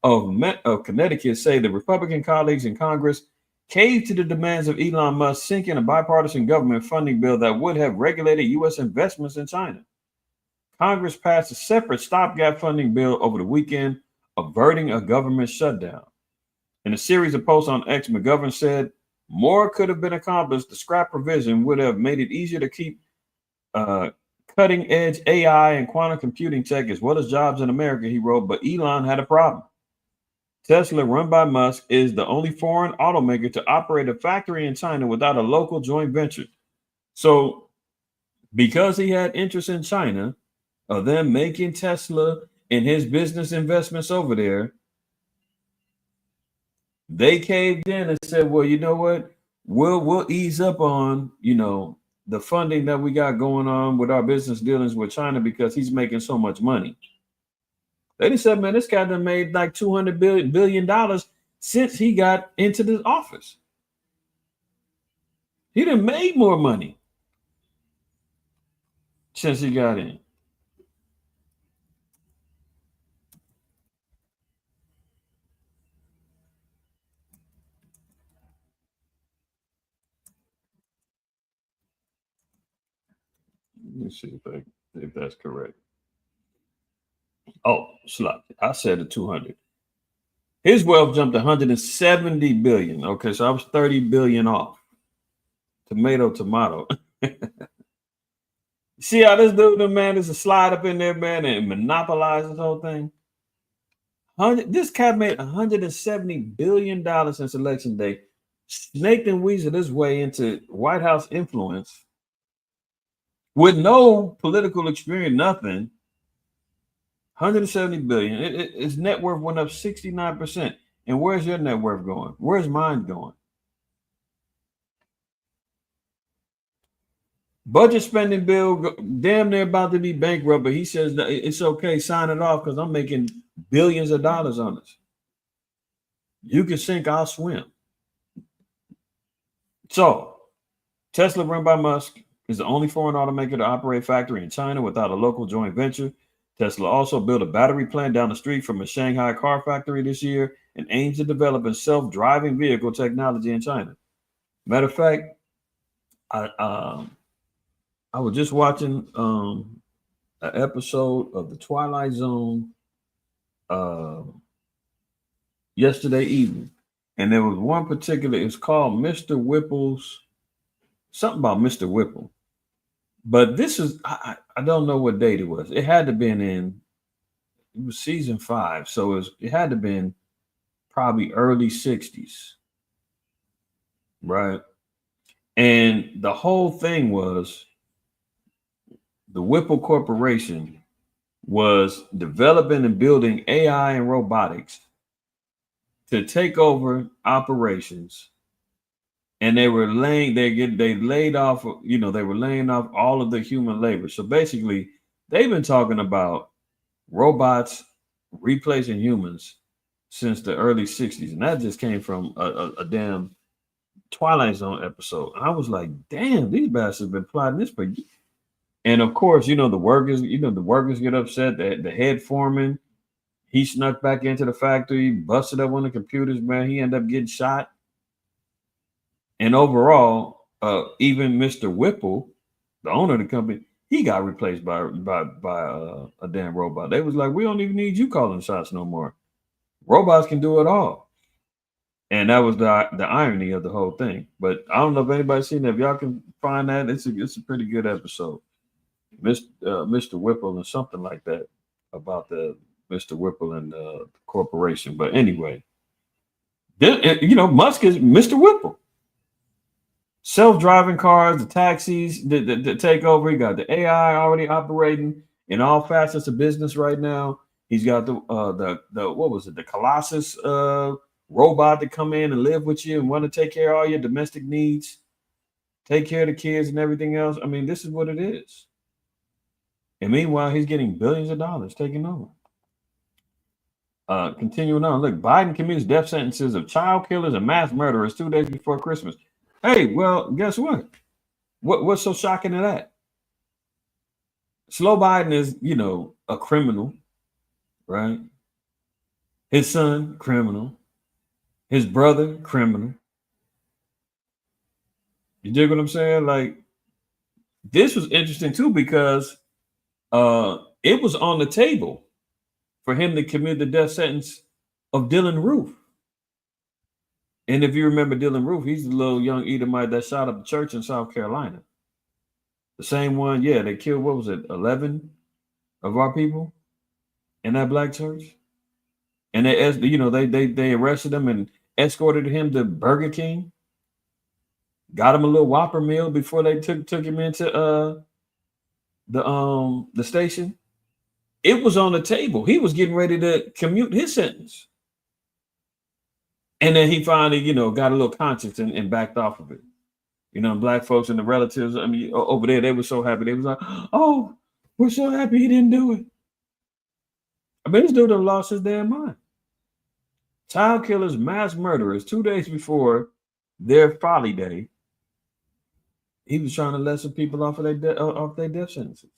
[SPEAKER 1] of Connecticut say the Republican colleagues in Congress caved to the demands of Elon Musk, sinking a bipartisan government funding bill that would have regulated U.S. investments in China. Congress passed a separate stopgap funding bill over the weekend, averting a government shutdown. In a series of posts on X, McGovern said more could have been accomplished. The scrap provision would have made it easier to keep cutting edge AI and quantum computing tech as well as jobs in America, he wrote, but Elon had a problem. Tesla, run by Musk, is the only foreign automaker to operate a factory in China without a local joint venture. So because he had interest in China, of them making Tesla and his business investments over there, they caved in and said, well, you know what? We'll ease up on, the funding that we got going on with our business dealings with China because he's making so much money. They just said, man, this guy done made like $200 billion since he got into the office. He done made more money since he got in. Let me see if that's correct. Oh, slap. I said the 200. His wealth jumped 170 billion. Okay, so I was 30 billion off. Tomato. See how this dude, man, is a slide up in there, man, and monopolize this whole thing. This cat made $170 billion since election day, snaked and weaseled his way into White House influence with no political experience, nothing. 170 billion. His net worth went up 69%. And where's your net worth going? Where's mine going? Budget spending bill, damn near about to be bankrupt, but he says it's okay, sign it off because I'm making billions of dollars on this. You can sink, I'll swim. So, Tesla, run by Musk, is the only foreign automaker to operate a factory in China without a local joint venture. Tesla also built a battery plant down the street from a Shanghai car factory this year and aims to develop a self-driving vehicle technology in China. Matter of fact, I was just watching an episode of The Twilight Zone yesterday evening, and there was one particular. It's called Mr. Whipple's. Something about Mr. Whipple. But this is I don't know what date it was. It had to been it was season 5, so it had to been probably early 60s, right? And the whole thing was the Whipple Corporation was developing and building AI and robotics to take over operations, and they laid off, they were laying off all of the human labor. So basically, they've been talking about robots replacing humans since the early 60s, and that just came from a damn Twilight Zone episode. I was like, damn, these bastards have been plotting this for years. And of course, the workers get upset. The head foreman, he snuck back into the factory, busted up one of the computers, man. He ended up getting shot. And overall, even Mr. Whipple, the owner of the company, he got replaced by a damn robot. They was like, we don't even need you calling shots no more. Robots can do it all. And that was the irony of the whole thing. But I don't know if anybody's seen that. If y'all can find that, it's a pretty good episode. Mr. Whipple and something like that about the Mr. Whipple and the corporation. But anyway, Musk is Mr. Whipple. Self-driving cars, the taxis, the takeover. He got the AI already operating in all facets of business right now. He's got the what was it? The Colossus robot to come in and live with you and want to take care of all your domestic needs, take care of the kids and everything else. I mean, this is what it is. And meanwhile, he's getting billions of dollars taking over. Continuing on, look, Biden commutes death sentences of child killers and mass murderers 2 days before Christmas. Hey, well, guess what? What's so shocking to that? Slow Biden is, a criminal, right? His son, criminal. His brother, criminal. You dig what I'm saying? Like, this was interesting too because it was on the table for him to commit the death sentence of Dylan Roof. And if you remember Dylan Roof, he's the little young Edomite that shot up a church in South Carolina. The same one, yeah, they killed, 11 of our people in that black church? And they arrested him and escorted him to Burger King. Got him a little Whopper meal before they took him into the station. It was on the table. He was getting ready to commute his sentence. And then he finally, got a little conscience and backed off of it. Black folks and the relatives, I mean, over there, they were so happy. They was like, oh, we're so happy he didn't do it. I mean, this dude done lost his damn mind. Child killers, mass murderers, 2 days before their folly day, he was trying to let some people off of their death sentences.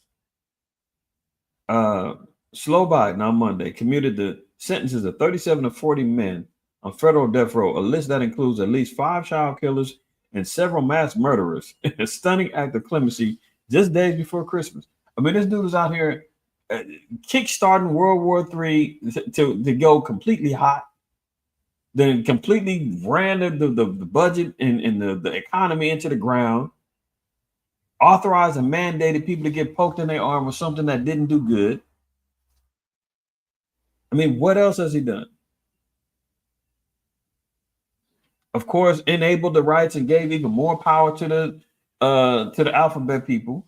[SPEAKER 1] Slow Biden on Monday commuted the sentences of 37 to 40 men on federal death row, a list that includes at least 5 child killers and several mass murderers. A stunning act of clemency just days before Christmas. I mean, this dude is out here kickstarting World War III to go completely hot. Then completely ran the budget and the economy into the ground. Authorized and mandated people to get poked in their arm with something that didn't do good. I mean, what else has he done? Of course, enabled the rights and gave even more power to the alphabet people.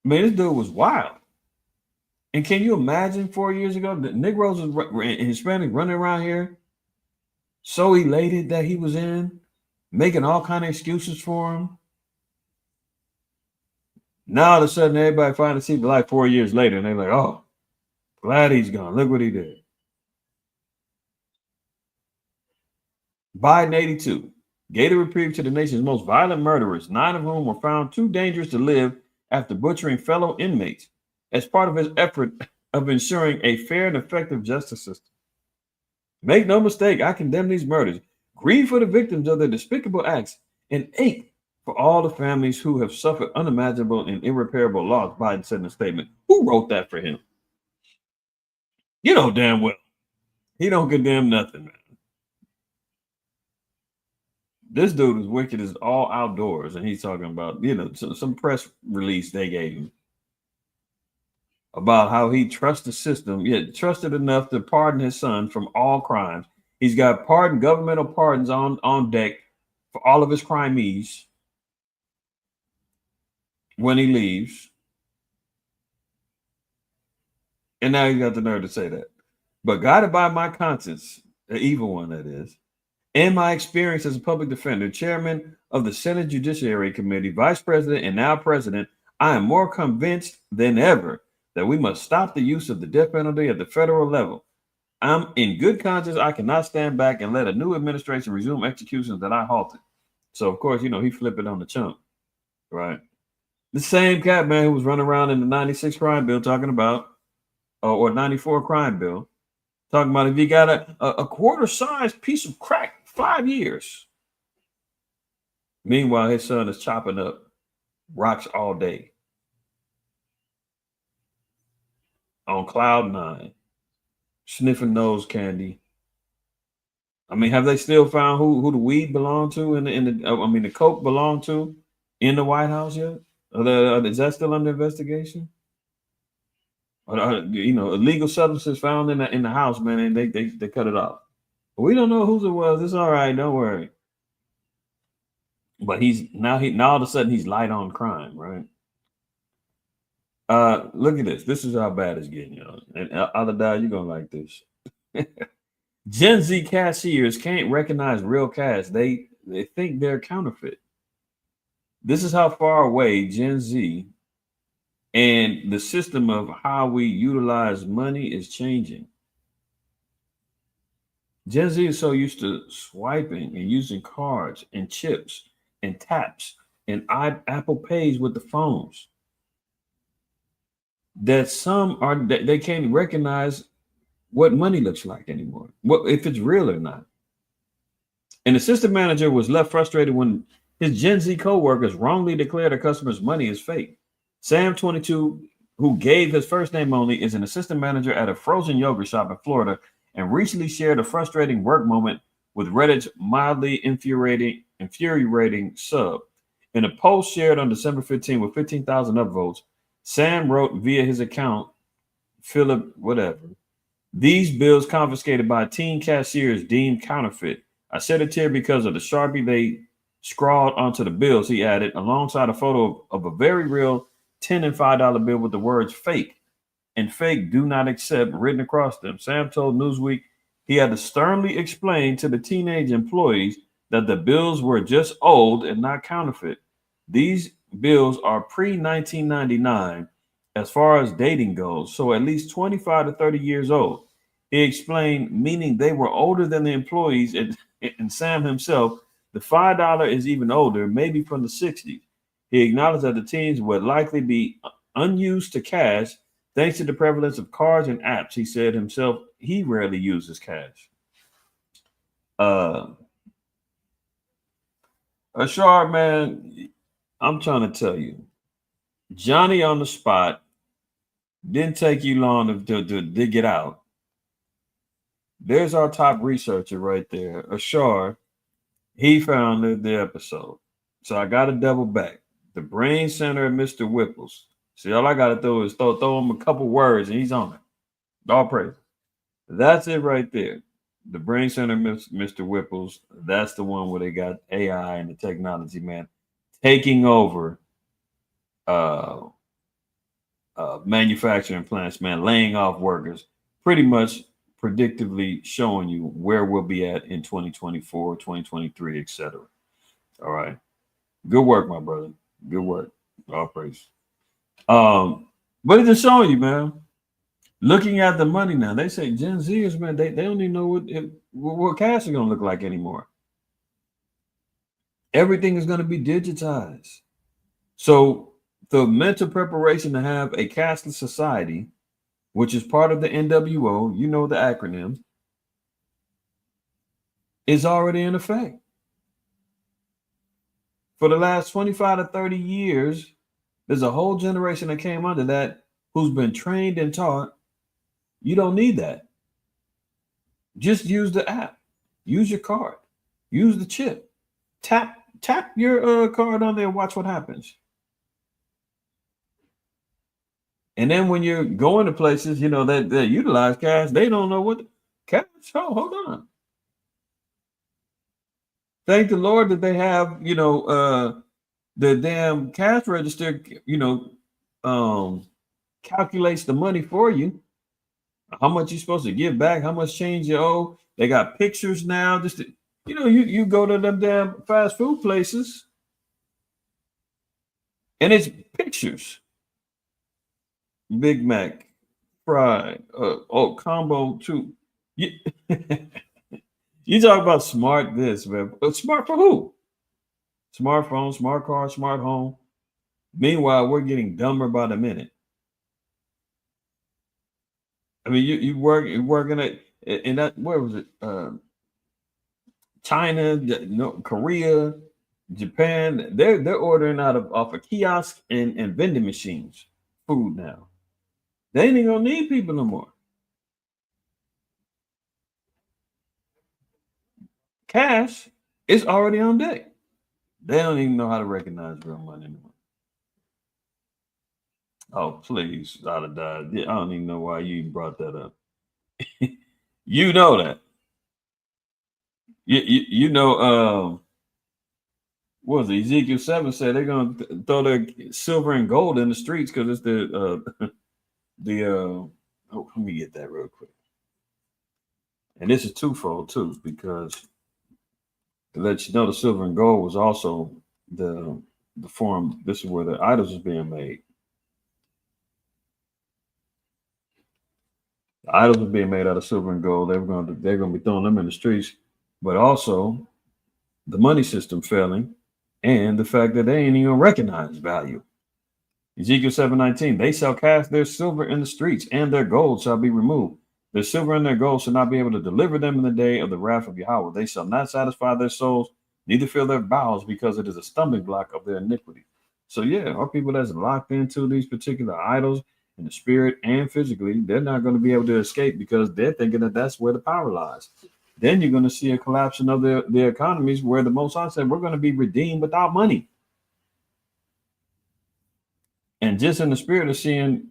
[SPEAKER 1] I mean, this dude was wild. And can you imagine 4 years ago, the Negroes and Hispanic running around here so elated that he was in, making all kind of excuses for him. Now all of a sudden, everybody finally sees like 4 years later, and they're like, oh, glad he's gone. Look what he did. Biden 82 gave a reprieve to the nation's most violent murderers, 9 of whom were found too dangerous to live after butchering fellow inmates as part of his effort of ensuring a fair and effective justice system. Make no mistake, I condemn these murders, grieve for the victims of their despicable acts, and ache for all the families who have suffered unimaginable and irreparable loss, Biden said in a statement. Who wrote that for him? You know damn well. He don't condemn nothing, man. This dude is wicked as all outdoors, and he's talking about, some press release they gave him about how he trusts the system, yet trusted enough to pardon his son from all crimes. He's got governmental pardons on deck for all of his crimes when he leaves. And now he got the nerve to say that. But guided by my conscience, the evil one that is, and my experience as a public defender, chairman of the Senate Judiciary Committee, vice president, and now president, I am more convinced than ever that we must stop the use of the death penalty at the federal level. I'm in good conscience. I cannot stand back and let a new administration resume executions that I halted. So, of course, he flipped it on the chump. right? The same cat, man, who was running around in the 96 crime bill talking about, or 94 crime bill, talking about if you got a quarter size piece of crack, 5 years. Meanwhile, his son is chopping up rocks all day on cloud nine, sniffing nose candy. I mean, have they still found who the weed belonged to the coke belonged to in the White House yet? Is that still under investigation? Illegal substances found in the house, man, and they cut it off. We don't know whose it was. It's all right, don't worry. But now all of a sudden he's light on crime, right? Look at this. This is how bad it's getting, y'all. And Alada, you're gonna like this. Gen Z cashiers can't recognize real cash. They think they're counterfeit. This is how far away Gen Z and the system of how we utilize money is changing. Gen Z is so used to swiping and using cards and chips and taps and Apple Pays with the phones that they can't recognize what money looks like anymore, what if it's real or not. An assistant manager was left frustrated when his Gen Z coworkers wrongly declared a customer's money is fake. Sam, 22, who gave his first name only, is an assistant manager at a frozen yogurt shop in Florida and recently shared a frustrating work moment with Reddit's mildly infuriating sub. In a post shared on December 15 with 15,000 upvotes, Sam wrote via his account, Philip, whatever. These bills confiscated by teen cashiers deemed counterfeit. I shed a tear because of the Sharpie they scrawled onto the bills, he added, alongside a photo of a very real $10 and $5 bill with the words fake and fake do not accept written across them. Sam told Newsweek he had to sternly explain to the teenage employees that the bills were just old and not counterfeit. These bills are pre-1999 as far as dating goes, so at least 25 to 30 years old. He explained, meaning they were older than the employees and Sam himself. The $5 is even older, maybe from the 60s. He acknowledged that the teens would likely be unused to cash thanks to the prevalence of cards and apps. He said himself he rarely uses cash. Ashar, man, I'm trying to tell you, Johnny on the spot didn't take you long to dig it out. There's our top researcher right there, Ashar. He found the episode. So I got to double back. The brain center of Mr. Whipples. See, all I got to do is throw him a couple words and he's on it. All praise. That's it right there. The brain center, Mr. Whipples. That's the one where they got AI and the technology, man, taking over manufacturing plants, man, laying off workers, pretty much predictively showing you where we'll be at in 2024, 2023, etc. All right. Good work, my brother. Good work. All praise. But it's just showing you, man. Looking at the money now, they say Gen Zers, man, they don't even know what cash is going to look like anymore. Everything is going to be digitized. So the mental preparation to have a cashless society, which is part of the NWO, you know the acronym, is already in effect. For the last 25 to 30 years, there's a whole generation that came under that who's been trained and taught. You don't need that. Just use the app. Use your card. Use the chip. Tap your card on there. Watch what happens. And then when you're going to places, you know that utilize cash, they don't know what cash. Oh, hold on. Thank the Lord that they have, the damn cash register, calculates the money for you. How much you're supposed to give back, how much change you owe. They got pictures now. You go to them damn fast food places and it's pictures. Big Mac, fried, combo two. You, you talk about smart this, man. Smart for who? Smartphone, smart car, smart home. Meanwhile, we're getting dumber by the minute. I mean, you're working at and that where was it? China, Korea, Japan. They're ordering out of off of kiosks and vending machines food now. They ain't even gonna need people no more. Cash is already on deck. They don't even know how to recognize real money anymore. Oh, please, I'd have died. Yeah, I don't even know why you even brought that up. You know that. You know, what was it? Ezekiel 7 said they're gonna throw their silver and gold in the streets because it's the oh, let me get that real quick. And this is twofold too, because to let you know the silver and gold was also the the form. This is where the idols was being made. The idols were being made out of silver and gold. They're gonna be throwing them in the streets, but also the money system failing, and the fact that they ain't even recognize value. Ezekiel 7:19, they shall cast their silver in the streets, and their gold shall be removed. Their silver and their gold shall not be able to deliver them in the day of the wrath of Yahweh. They shall not satisfy their souls, neither fill their bowels, because it is a stumbling block of their iniquity. So yeah, our people that's locked into these particular idols in the spirit and physically, they're not going to be able to escape because they're thinking that that's where the power lies. Then you're going to see a collapse of their economies where the Most High said we're going to be redeemed without money. And just in the spirit of seeing,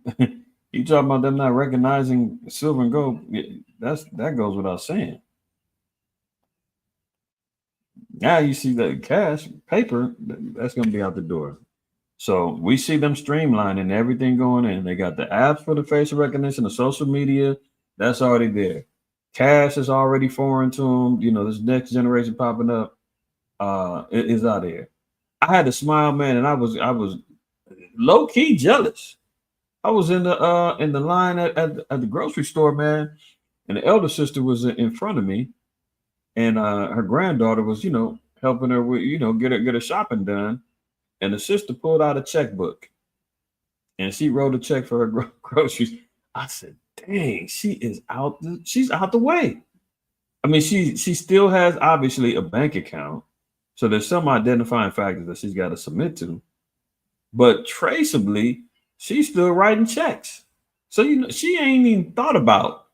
[SPEAKER 1] you talking about them not recognizing silver and gold. That goes without saying. Now you see that cash, paper, that's going to be out the door. So we see them streamlining everything going in. They got the apps for the facial recognition, the social media, that's already there. Cash is already foreign to them. You know, this next generation popping up it is out there. I had to smile, man, and I was low key jealous. I was in the line at the grocery store, man, and the elder sister was in front of me, and her granddaughter was, helping her with, get her shopping done, and the sister pulled out a checkbook and she wrote a check for her groceries. I said, "Dang, she's out the way." I mean, she still has obviously a bank account, so there's some identifying factors that she's got to submit to, but traceably, she's still writing checks. So she ain't even thought about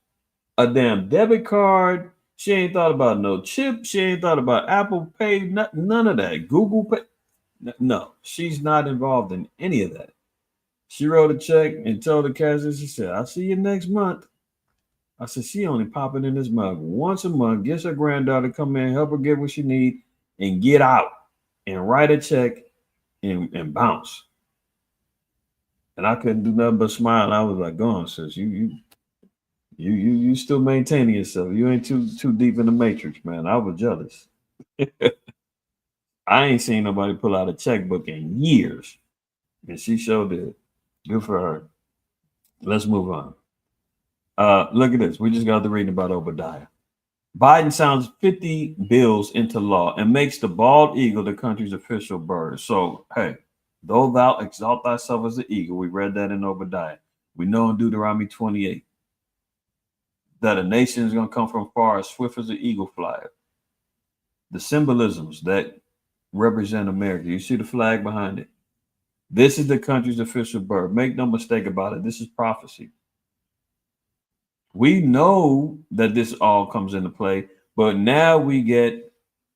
[SPEAKER 1] a damn debit card. She ain't thought about no chip. She ain't thought about Apple Pay. None of that. Google Pay. No, she's not involved in any of that. She wrote a check and told the cashier, she said, "I'll see you next month." I said, she only popping in this mug once a month, gets her granddaughter to come in, help her get what she need, and get out and write a check and bounce. And I couldn't do nothing but smile. I was like, "Go on, sis. You still maintaining yourself. You ain't too deep in the matrix, man." I was jealous. I ain't seen nobody pull out a checkbook in years. And she showed it. Good for her. Let's move on. Look at this. We just got to reading about Obadiah. Biden sounds 50 bills into law and makes the bald eagle the country's official bird. So, hey, though thou exalt thyself as the eagle, we read that in Obadiah. We know in Deuteronomy 28 that a nation is going to come from far as swift as the eagle flieth. The symbolisms that represent America. You see the flag behind it. This is the country's official bird. Make no mistake about it. This is prophecy. We know that this all comes into play, but now we get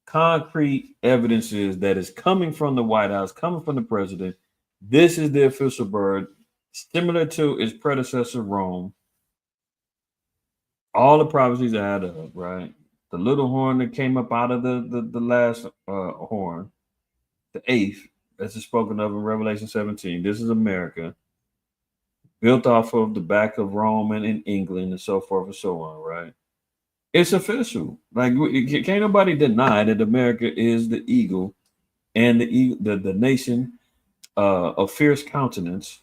[SPEAKER 1] concrete evidences that is coming from the White House, coming from the president. This is the official bird, similar to its predecessor, Rome. All the prophecies add up, right? The little horn that came up out of the last horn, the eighth, as is spoken of in Revelation 17. This is America, built off of the back of Rome and in England and so forth and so on, right? It's official. Like, can't nobody deny that America is the eagle and the nation of fierce countenance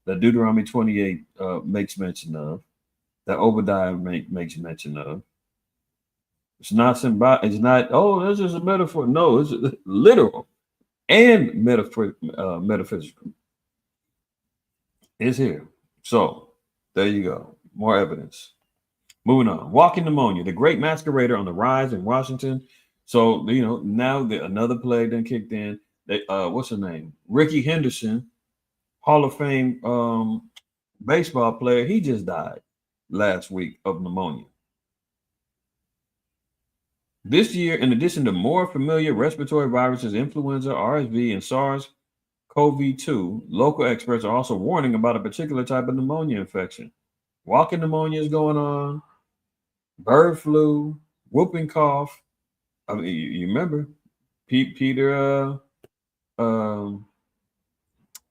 [SPEAKER 1] that Deuteronomy 28 makes mention of, that Obadiah makes mention of. It's not symbolic. It's not, oh, that's just a metaphor. No, it's literal and metaphysical. It's here. So there you go. More evidence. Moving on. Walking pneumonia, the great masquerader on the rise in Washington. So now another plague then kicked in. They what's her name? Ricky Henderson, Hall of Fame baseball player. He just died last week of pneumonia. This year, in addition to more familiar respiratory viruses, influenza, RSV, and SARS-CoV-2, local experts are also warning about a particular type of pneumonia infection. Walking pneumonia is going on, bird flu, whooping cough. I mean, you remember Peter?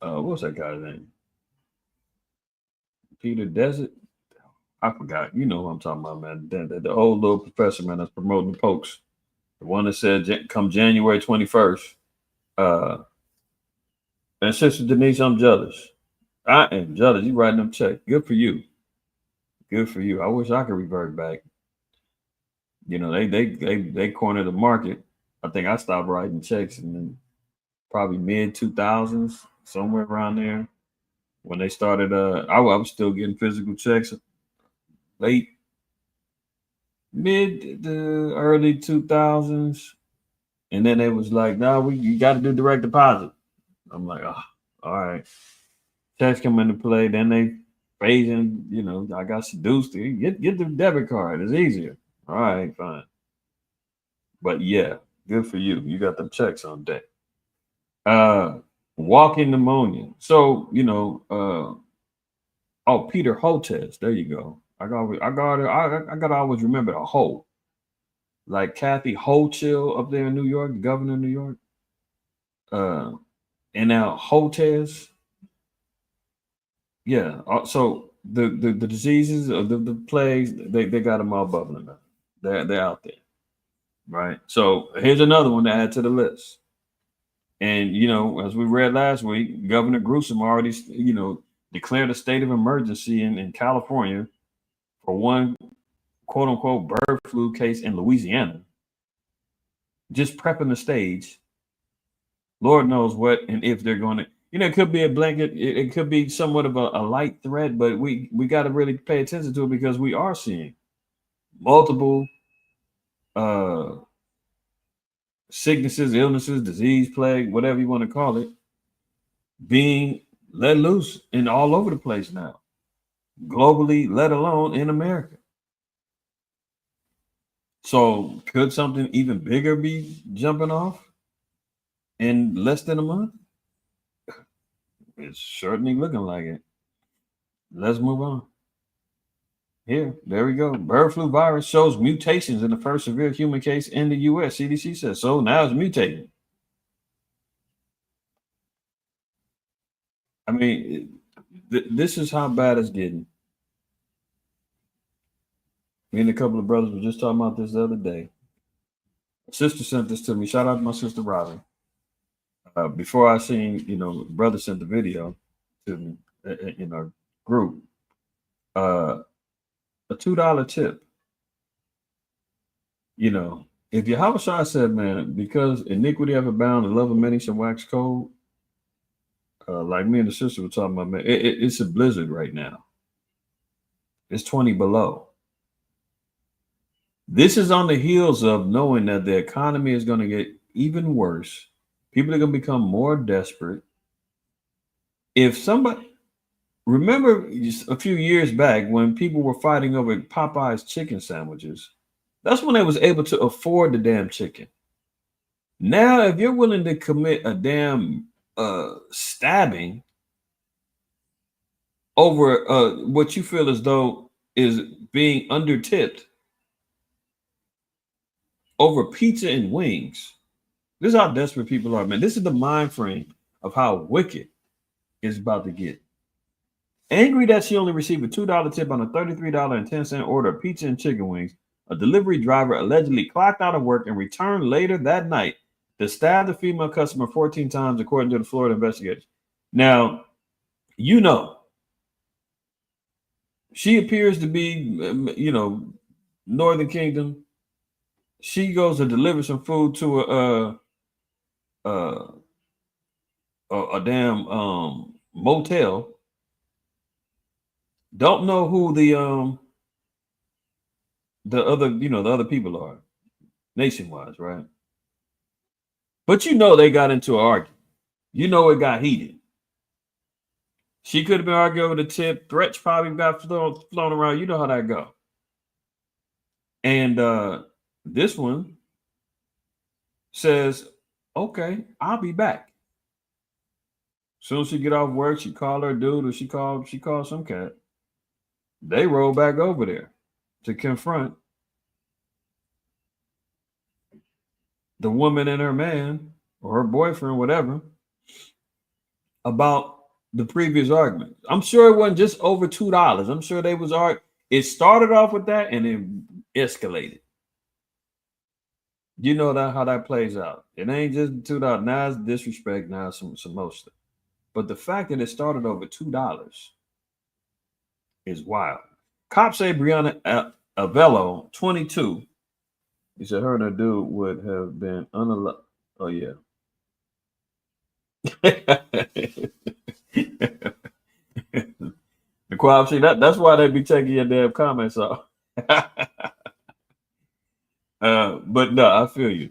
[SPEAKER 1] What's that guy's name? Peter Desert. I forgot. You know what I'm talking about, man. The old little professor, man, that's promoting the pokes. The one that said, "Come January 21st." And Sister Denise, I'm jealous. I am jealous. You writing them checks. Good for you. Good for you. I wish I could revert back. They cornered the market. I think I stopped writing checks and then probably mid 2000s, somewhere around there. When they started, I was still getting physical checks late, mid the early 2000s. And then it was like, no, you got to do direct deposit. I'm like, oh, all right. Checks come into play. Then they phasing, I got seduced. Get the debit card. It's easier. All right, fine. But yeah, good for you. You got them checks on deck. Walking pneumonia. So, Peter Hotez. There you go. I gotta always remember the Ho. Like Kathy Hochul up there in New York, the governor of New York. And now Hotez. Yeah. So the diseases of the plagues, they got them all bubbling up. They're out there. Right. So here's another one to add to the list. And as we read last week, Governor Newsom already, declared a state of emergency in California for one quote unquote bird flu case in Louisiana. Just prepping the stage. Lord knows what and if they're going to, it could be a blanket, it could be somewhat of a light threat, but we got to really pay attention to it because we are seeing multiple sicknesses, illnesses, disease, plague, whatever you want to call it, being let loose and all over the place now, globally, let alone in America. So could something even bigger be jumping off in less than a month? It's certainly looking like it. Let's move on. There we go. Bird flu virus shows mutations in the first severe human case in the U.S. CDC says so. Now it's mutating. I mean, this is how bad it's getting. Me and a couple of brothers were just talking about this the other day. Sister sent this to me. Shout out to my sister Robin. Before I seen, brother sent the video to me in our group. A $2 tip. If Yahweh said, man, because iniquity have abound, the love of many shall wax cold. Like me and the sister were talking about, man, it's a blizzard right now. It's 20 below. This is on the heels of knowing that the economy is going to get even worse. People are going to become more desperate. If somebody, remember a few years back when people were fighting over Popeye's chicken sandwiches, that's when they was able to afford the damn chicken. Now, if you're willing to commit a damn stabbing over what you feel as though is being undertipped over pizza and wings, this is how desperate people are, man. This is the mind frame of how wicked it's about to get. Angry that she only received a $2 tip on a $33.10 order of pizza and chicken wings, a delivery driver allegedly clocked out of work and returned later that night to stab the female customer 14 times, according to the Florida investigators. Now, she appears to be, Northern Kingdom. She goes to deliver some food to a damn motel. Don't know who the other, the other people are nationwide, right? But they got into an argument. It got heated. She could have been arguing over the tip. Threats probably got flown around. You know how that go. And this one says, "Okay, I'll be back." Soon as she get off work, she called her dude, or she called some cat. They roll back over there to confront the woman and her man or her boyfriend, whatever, about the previous argument. I'm sure it wasn't just over $2. I'm sure they was it started off with that and it escalated. You know that how that plays out. It ain't just $2. Now it's disrespect. Now it's some more stuff. But the fact that it started over $2 is wild. Cops say Brianna Avello, 22. He said her and her dude would have been unalive. Oh yeah. The Quab, see that's why they be taking your damn comments off. But no, I feel you.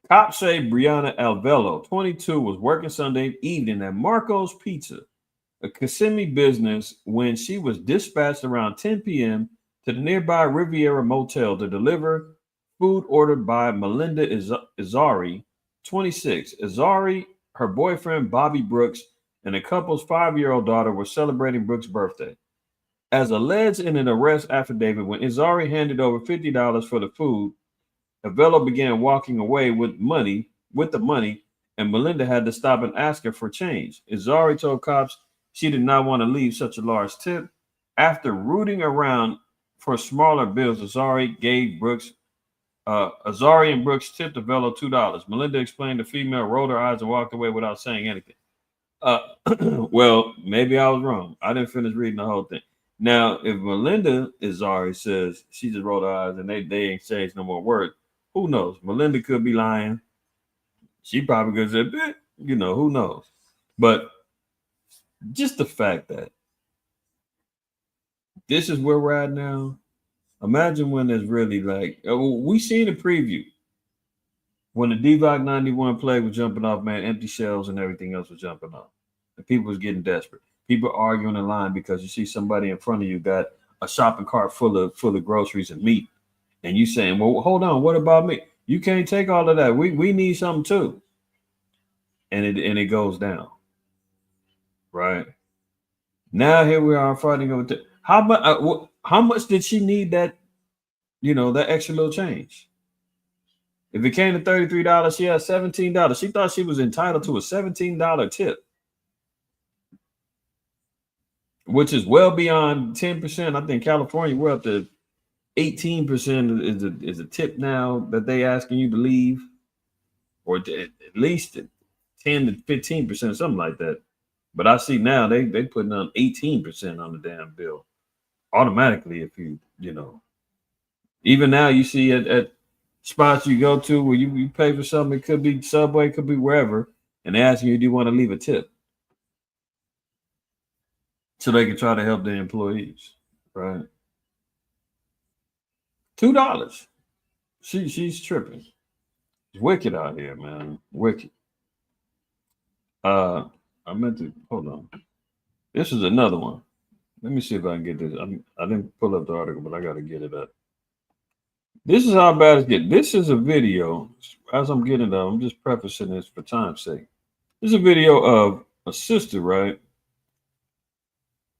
[SPEAKER 1] Cops say Brianna Alvello, 22, was working Sunday evening at Marco's Pizza, a Kissimmee business, when she was dispatched around 10 p.m. to the nearby Riviera Motel to deliver food ordered by Melinda Izari, 26. Izari, her boyfriend Bobby Brooks, and the couple's 5-year-old daughter were celebrating Brooks' birthday. As alleged in an arrest affidavit, when Izari handed over $50 for the food, Avello began walking away with the money, and Melinda had to stop and ask her for change. Izari told cops she did not want to leave such a large tip. After rooting around for smaller bills, Azari and Brooks tipped Avello $2. Melinda explained the female rolled her eyes and walked away without saying anything. Well, maybe I was wrong. I didn't finish reading the whole thing. Now, if Melinda Izari says she just rolled her eyes and they ain't changed no more words, who knows? Melinda could be lying. She probably could have said, who knows? But just the fact that this is where we're at now. Imagine when there's really we seen a preview when the DVOC 91 play was jumping off, man, empty shelves and everything else was jumping off. And people was getting desperate. People arguing in line because you see somebody in front of you got a shopping cart full of groceries and meat. And you saying, well, hold on, what about me? You can't take all of that. We need something too. And it goes down. Right. Now here we are fighting over how much did she need that, that extra little change? If it came to $33, she had $17. She thought she was entitled to a $17 tip, which is well beyond 10%. I think California, we're up to 18% is a tip now that they asking you to leave, or at least 10 to 15%, something like that. But I see now they putting on 18% on the damn bill automatically if you even now you see at spots you go to where you pay for something. It could be Subway, it could be wherever, and they asking you, do you want to leave a tip, so they can try to help the employees, right? $2. She's tripping. It's wicked out here, man. Wicked. I meant to hold on. This is another one. Let me see if I can get this. I didn't pull up the article, but I got to get it up. This is how bad it's getting. This is a video. As I'm getting it up, I'm just prefacing this for time's sake. This is a video of a sister, right?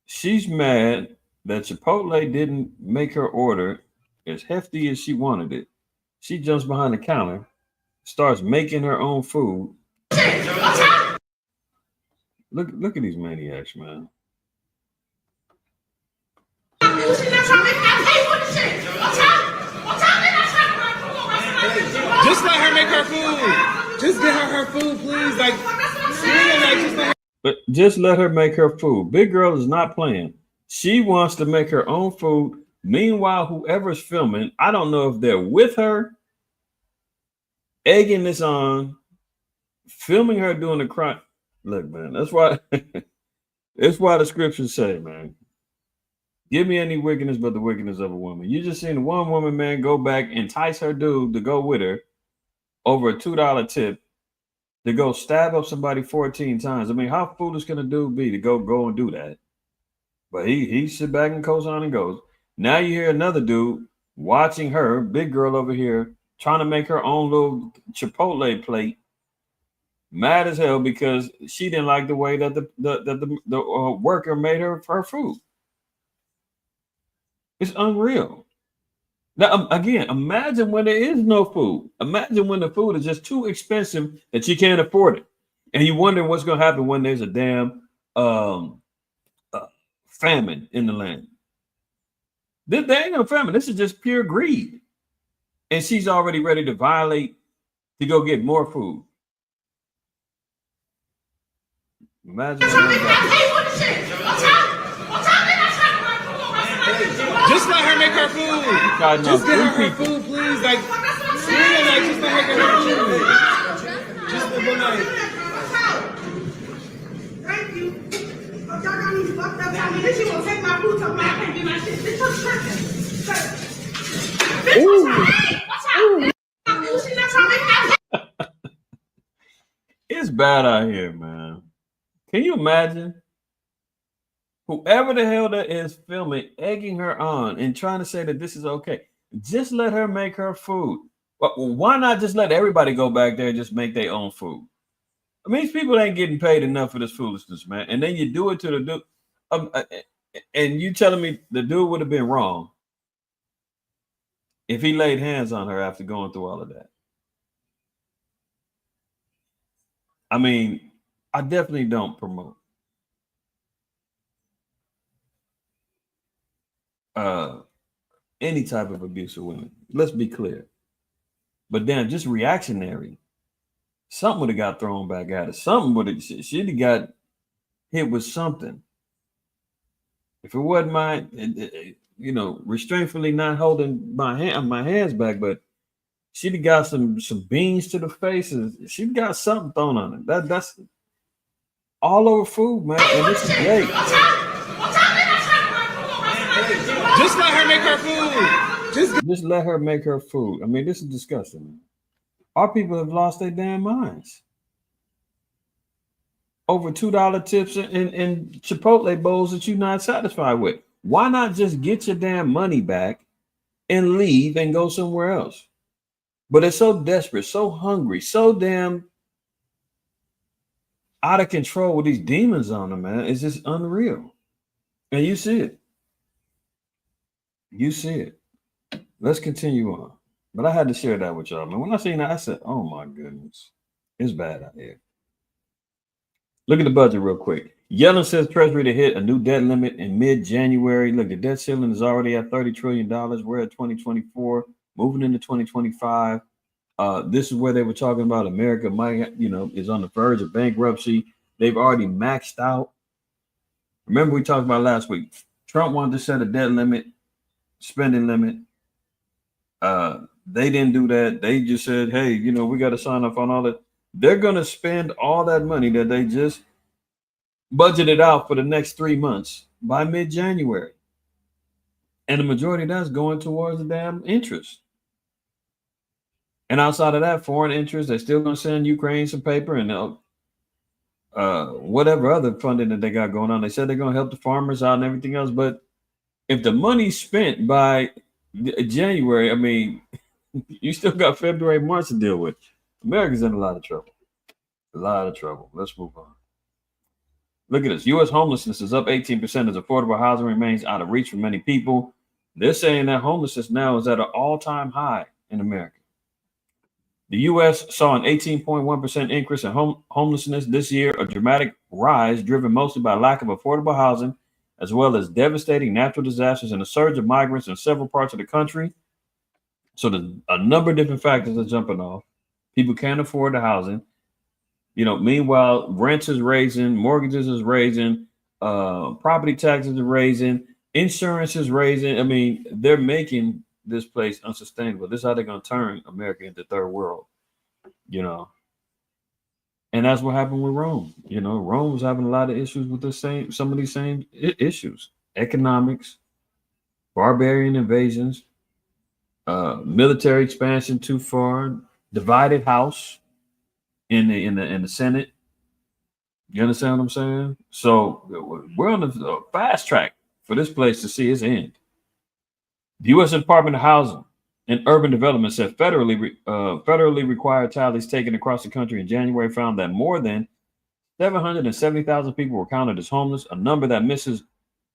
[SPEAKER 1] She's mad that Chipotle didn't make her order as hefty as she wanted it. She jumps behind the counter, starts making her own food. Look at these maniacs, man.
[SPEAKER 2] Just let her make her food. Just get her food, please.
[SPEAKER 1] Just let her make her food. Big girl is not playing. She wants to make her own food. Meanwhile, whoever's filming, I don't know if they're with her, egging this on, filming her doing the crime. Look, man, that's why. That's why the scriptures say, man, Give me any wickedness but the wickedness of a woman. You just seen one woman, man, go back, entice her dude to go with her over a $2 tip to go stab up somebody 14 times. I mean, how foolish can a dude be to go and do that? But he sit back and co-sign and goes. Now you hear another dude watching her, big girl over here, trying to make her own little Chipotle plate, mad as hell because she didn't like the way that the worker made her food. It's unreal. Now, again, imagine when there is no food. Imagine when the food is just too expensive that you can't afford it, and you wonder what's going to happen when there's a damn um, uh, famine in the land. There ain't no famine. This is just pure greed, and she's already ready to violate to go get more food. Imagine.
[SPEAKER 2] Just let her make her food. Just get her food, please. Like, yeah, like just let her get her food. Just one night.
[SPEAKER 3] Thank you. Y'all got me fucked up. I mean, this shit gonna take my food so I can't get my shit. This was tripping. Ooh.
[SPEAKER 1] It's bad out here, man. Can you imagine? Whoever the hell that is filming, egging her on and trying to say that this is okay, just let her make her food. Well, why not just let everybody go back there and just make their own food? I mean, these people ain't getting paid enough for this foolishness, man. And then you do it to the dude, and you telling me the dude would have been wrong if he laid hands on her after going through all of that. I mean, I definitely don't promote any type of abuse of women. Let's be clear. But damn, just reactionary. Something would have got thrown back at her. Something would have. She'd have got hit with something. If it wasn't my, restrainfully not holding my hands back, but she'd have got some beans to the faces. She'd got something thrown on her. That's all over food, man. And this is great.
[SPEAKER 2] Just let her make her food.
[SPEAKER 1] Just let her make her food. I mean, this is disgusting, man. Our people have lost their damn minds over $2 tips in Chipotle bowls that you're not satisfied with. Why not just get your damn money back and leave and go somewhere else? But it's so desperate, so hungry, so damn out of control with these demons on them, man. It's just unreal. And you see it. You see it. Let's continue on. But I had to share that with y'all, man. When I seen that, I said, oh my goodness, it's bad out here. Look at the budget real quick. Yellen says Treasury to hit a new debt limit in mid-January. Look, the debt ceiling is already at $30 trillion. We're at 2024, moving into 2025. This is where they were talking about America might, is on the verge of bankruptcy. They've already maxed out. Remember we talked about last week. Trump wanted to set a debt limit, spending limit. They didn't do that. They just said, hey, we got to sign up on all that. They're going to spend all that money that they just budgeted out for the next 3 months by mid-January. And the majority of that's going towards the damn interest. And outside of that, foreign interest, they're still going to send Ukraine some paper and whatever other funding that they got going on. They said they're going to help the farmers out and everything else. But if the money's spent by January, I mean, you still got February, March to deal with. America's in a lot of trouble. A lot of trouble. Let's move on. Look at this. U.S. homelessness is up 18% as affordable housing remains out of reach for many people. They're saying that homelessness now is at an all-time high in America. The U.S. saw an 18.1% increase in homelessness this year, a dramatic rise driven mostly by lack of affordable housing, as well as devastating natural disasters and a surge of migrants in several parts of the country. So there's a number of different factors are jumping off. People can't afford the housing. Meanwhile, rents is raising, mortgages is raising, property taxes are raising, insurance is raising. I mean, they're making this place unsustainable. This is how they're going to turn America into third world, And that's what happened with Rome. Rome was having a lot of issues with some of these same issues, economics, barbarian invasions, military expansion too far, divided house in the Senate. You understand what I'm saying? So we're on the fast track for this place to see its end. The U.S. Department of Housing and Urban Development said federally required tallies taken across the country in January found that more than 770,000 people were counted as homeless, a number that misses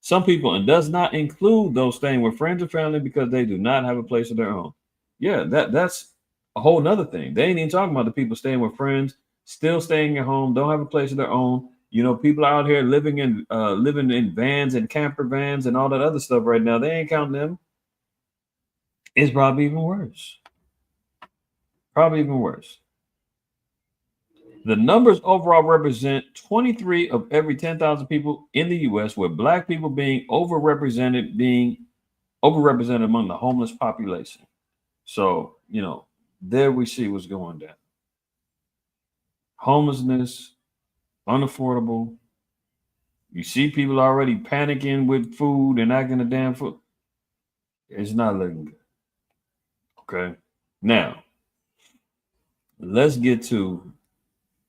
[SPEAKER 1] some people and does not include those staying with friends or family because they do not have a place of their own. Yeah, that's a whole nother thing. They ain't even talking about the people staying with friends, still staying at home, don't have a place of their own. You know, people out here living in vans and camper vans and all that other stuff right now. They ain't counting them. It's probably even worse. Probably even worse. The numbers overall represent 23 of every 10,000 people in the U.S., with Black people being overrepresented among the homeless population. So, there we see what's going down. Homelessness, unaffordable. You see people already panicking with food and acting a damn fool. It's not looking good. Okay. Now, let's get to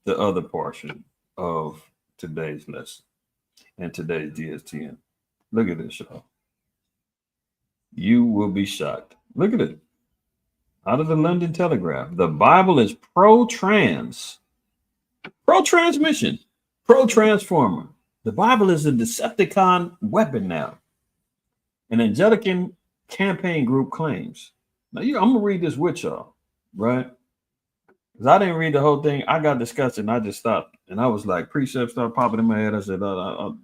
[SPEAKER 1] the other portion of today's lesson and today's DSTN. Look at this, y'all. You will be shocked. Look at it. Out of the London Telegraph. The Bible is pro-trans, pro-transmission, pro-transformer. The Bible is a Decepticon weapon now. An Anglican campaign group claims. Now, I'm going to read this with y'all, right? Because I didn't read the whole thing. I got disgusted and I just stopped. And I was like, precepts started popping in my head. I said, I'm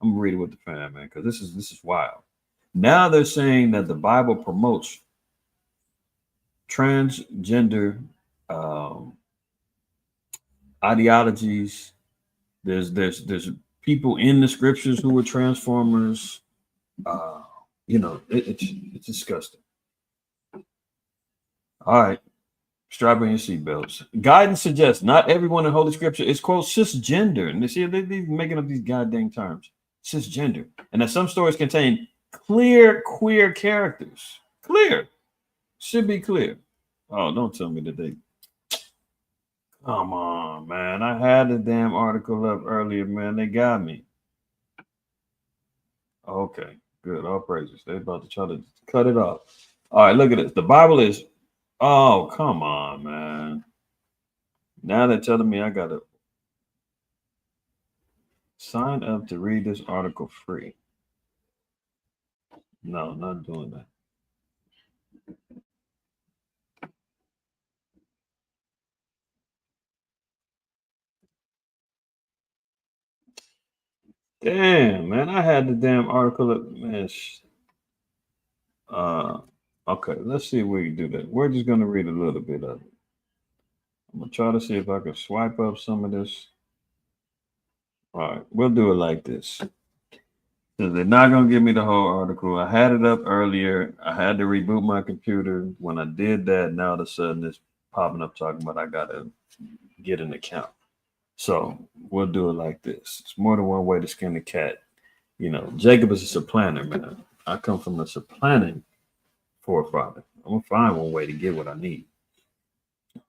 [SPEAKER 1] going to read it with the fam, man, because this is wild. Now they're saying that the Bible promotes transgender ideologies. There's people in the scriptures who are transformers. It's disgusting. All right. Strap on your seatbelts. Guidance suggests not everyone in Holy Scripture is, quote, cisgender. And they see they're making up these goddamn terms. Cisgender. And that some stories contain clear queer characters. Clear. Should be clear. Oh, don't tell me that they... Come on, man. I had the damn article up earlier, man. They got me. Okay, good. All praises. They're about to try to cut it off. All right, look at this. The Bible is... Oh, come on, man. Now they're telling me I got to sign up to read this article free. No, not doing that. Damn, man. I had the damn article up, man. Okay, let's see if we can do that. We're just going to read a little bit of it. I'm going to try to see if I can swipe up some of this. All right, we'll do it like this. So they're not going to give me the whole article. I had it up earlier. I had to reboot my computer. When I did that, now all of a sudden it's popping up talking about I got to get an account. So we'll do it like this. It's more than one way to skin the cat. Jacob is a supplanter, man. I come from a supplanting forefather. I'm going to find one way to get what I need.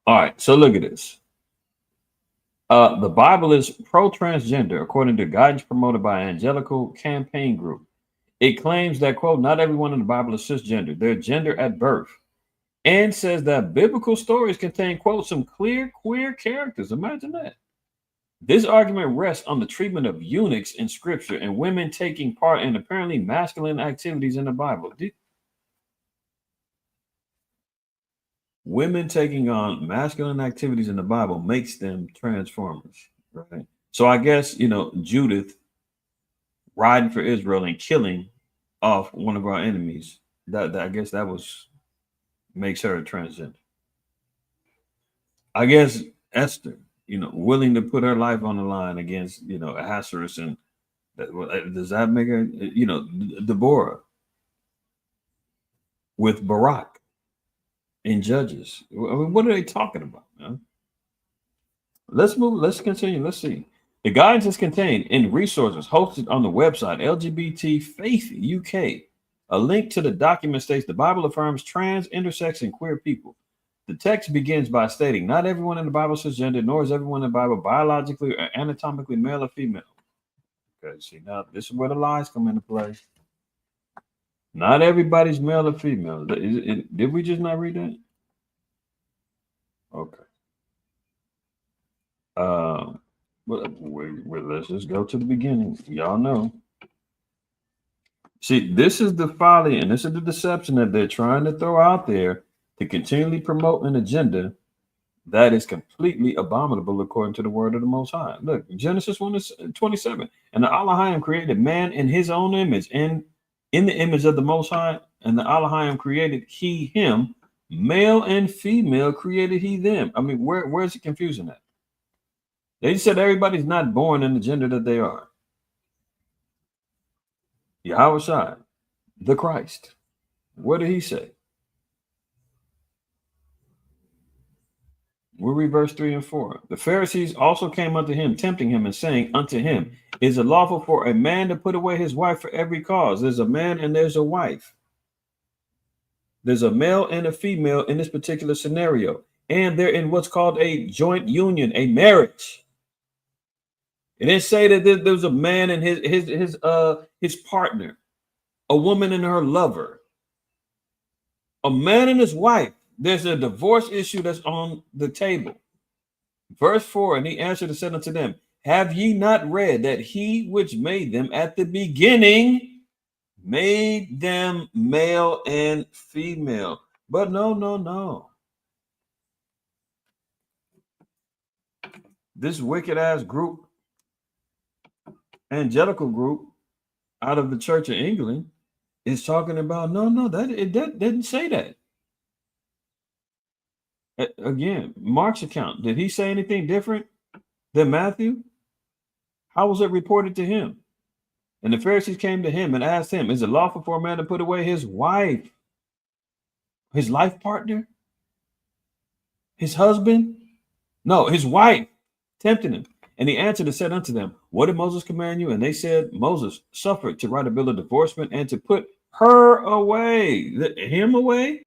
[SPEAKER 1] All right, so look at this. The Bible is pro-transgender, according to guidance promoted by an evangelical campaign group. It claims that, quote, not everyone in the Bible is cisgender. They're gender at birth. And says that biblical stories contain, quote, some clear queer characters. Imagine that. This argument rests on the treatment of eunuchs in scripture and women taking part in apparently masculine activities in the Bible. Women taking on masculine activities in the Bible makes them transformers, right? So I guess, Judith riding for Israel and killing off one of our enemies, that I guess that makes her a transgender. I guess Esther, willing to put her life on the line against, Ahasuerus, and does that make her, Deborah with Barak in Judges? I mean, what are they talking about, man? Let's move. Let's continue. Let's see. The guidance is contained in resources hosted on the website LGBT Faith UK. A link to the document states the Bible affirms trans, intersex, and queer people. The text begins by stating, not everyone in the Bible is cisgender, nor is everyone in the Bible biologically or anatomically male or female. Okay, see, now this is where the lies come into play. Not everybody's male or female. Did we just not read that? Okay. Let's just go to the beginning. Y'all know. See, this is the folly and this is the deception that they're trying to throw out there to continually promote an agenda that is completely abominable according to the word of the Most High. Look, Genesis 1:27. And the Elohim created man in his own image, and in the image of the Most High, and the Elohim created he him, male and female created he them. I mean, where's it confusing at? They said everybody's not born in the gender that they are. Yahweh Shai, the Christ. What did he say? We'll read verse 3 and 4. The Pharisees also came unto him, tempting him and saying unto him, is it lawful for a man to put away his wife for every cause? There's a man and there's a wife. There's a male and a female in this particular scenario. And they're in what's called a joint union, a marriage. It didn't say that there was a man and his partner, a woman and her lover, a man and his wife. There's a divorce issue that's on the table. Verse 4, and he answered and said unto them, have ye not read that he which made them at the beginning made them male and female? But no. This wicked ass group, angelical group out of the Church of England is talking about that didn't say that. Again, Mark's account, did he say anything different than Matthew? How was it reported to him? And the Pharisees came to him and asked him, is it lawful for a man to put away his wife, his life partner, his husband? No, his wife, tempting him. And he answered and said unto them, what did Moses command you? And they said, Moses suffered to write a bill of divorcement and to put her away, him away.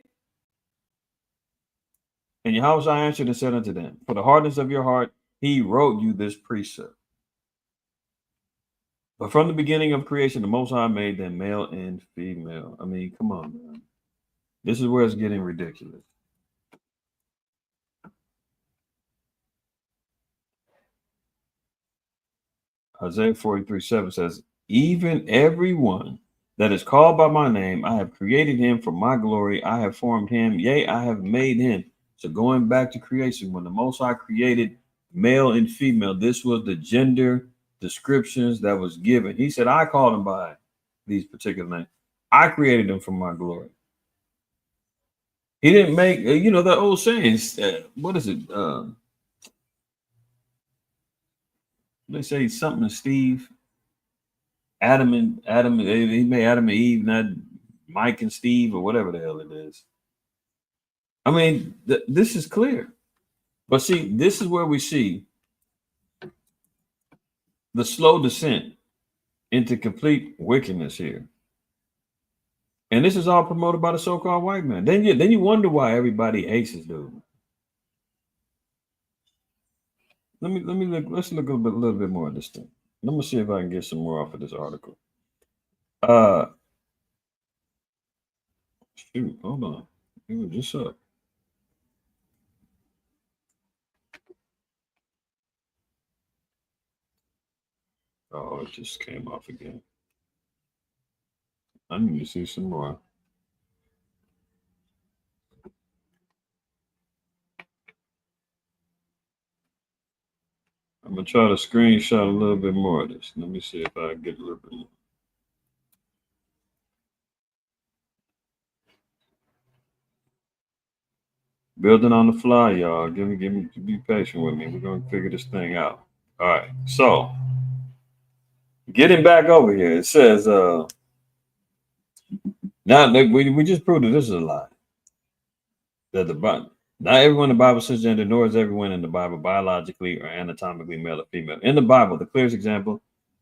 [SPEAKER 1] And Yahweh answered and said unto them, for the hardness of your heart, he wrote you this precept. But from the beginning of creation, the Most High made them male and female. I mean, come on, man. This is where it's getting ridiculous. Isaiah 43:7 says, even everyone that is called by my name, I have created him for my glory. I have formed him. Yea, I have made him. So going back to creation, when the Most High created male and female, this was the gender descriptions that was given. He said, I called them by these particular names. I created them for my glory. He didn't make, the old sayings. What is it? They say something to Steve. Adam, he made Adam and Eve, not Mike and Steve or whatever the hell it is. I mean, this is clear. But see, this is where we see the slow descent into complete wickedness here. And this is all promoted by the so-called white man. Then you wonder why everybody hates this dude. Let's look a little bit more at this thing. Let me see if I can get some more off of this article. Shoot, hold on. It was just up. Oh, it just came off again. I need to see some more. I'm going to try to screenshot a little bit more of this. Let me see if I can get a little bit more. Building on the fly, y'all. Be patient with me. We're going to figure this thing out. All right. So, getting back over here, it says, now we just proved that this is a lie. That the Bible, not everyone in the Bible is cisgender, nor is everyone in the Bible biologically or anatomically male or female. In the Bible, the clearest example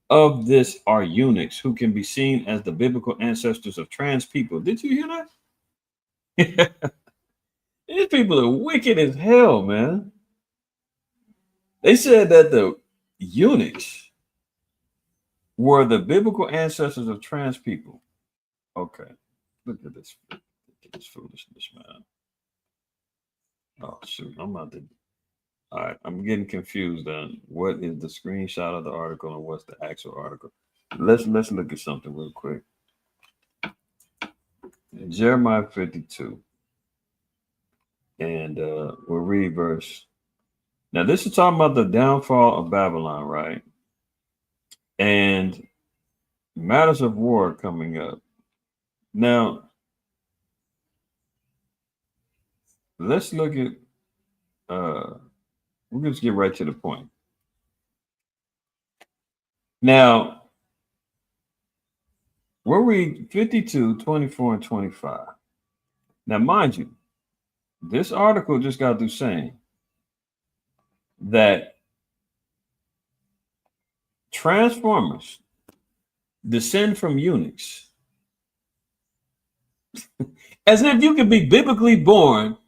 [SPEAKER 1] of this are eunuchs who can be seen as the biblical ancestors of trans people. Did you hear that? These people are wicked as hell, man. They said that the eunuchs were the biblical ancestors of trans people. Okay, look at this. Look at this foolishness, man. Oh shoot, I'm about to. All right, I'm getting confused on what is the screenshot of the article and what's the actual article. Let's look at something real quick. Jeremiah 52, and we'll read verse. Now this is talking about the downfall of Babylon, right? And matters of war coming up. Now let's look at. We'll just get right to the point. Now we'll read 52, 24, and 25. Now, mind you, this article just got through saying that transformers descend from eunuchs. As if you could be biblically born.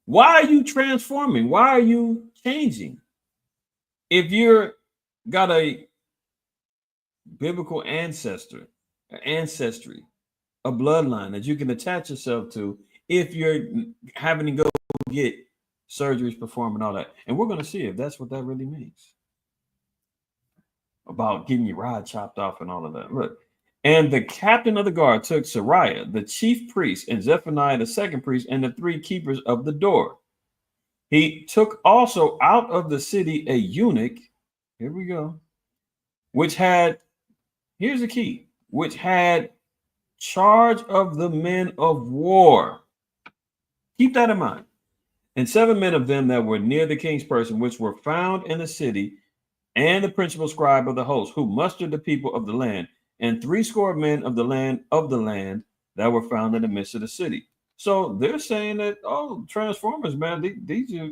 [SPEAKER 1] Why are you transforming? Why are you changing? If you're got a biblical ancestry, a bloodline that you can attach yourself to if you're having to go get surgeries performed and all that. And we're going to see if that's what that really means about getting your rod chopped off and all of that. Look, and the captain of the guard took Sariah, the chief priest, and Zephaniah, the second priest, and the three keepers of the door. He took also out of the city a eunuch, here we go, which had, here's the key, which had charge of the men of war. Keep that in mind. And 7 men of them that were near the king's person, which were found in the city, and the principal scribe of the host, who mustered the people of the land, and 70 men of the land that were found in the midst of the city. So they're saying that, oh, transformers, man, these are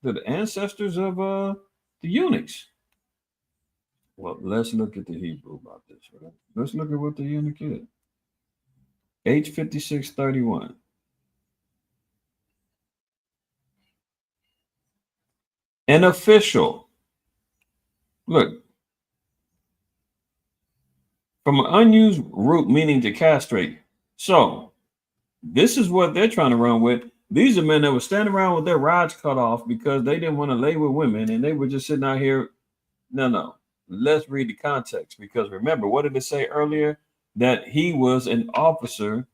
[SPEAKER 1] the ancestors of the eunuchs. Well, let's look at the Hebrew about this, right? Let's look at what the eunuch is. H5631. An official. Look, from an unused root meaning to castrate. So this is what they're trying to run with. These are men that were standing around with their rods cut off because they didn't want to lay with women and they were just sitting out here. No. Let's read the context, because remember, what did it say earlier? That he was an officer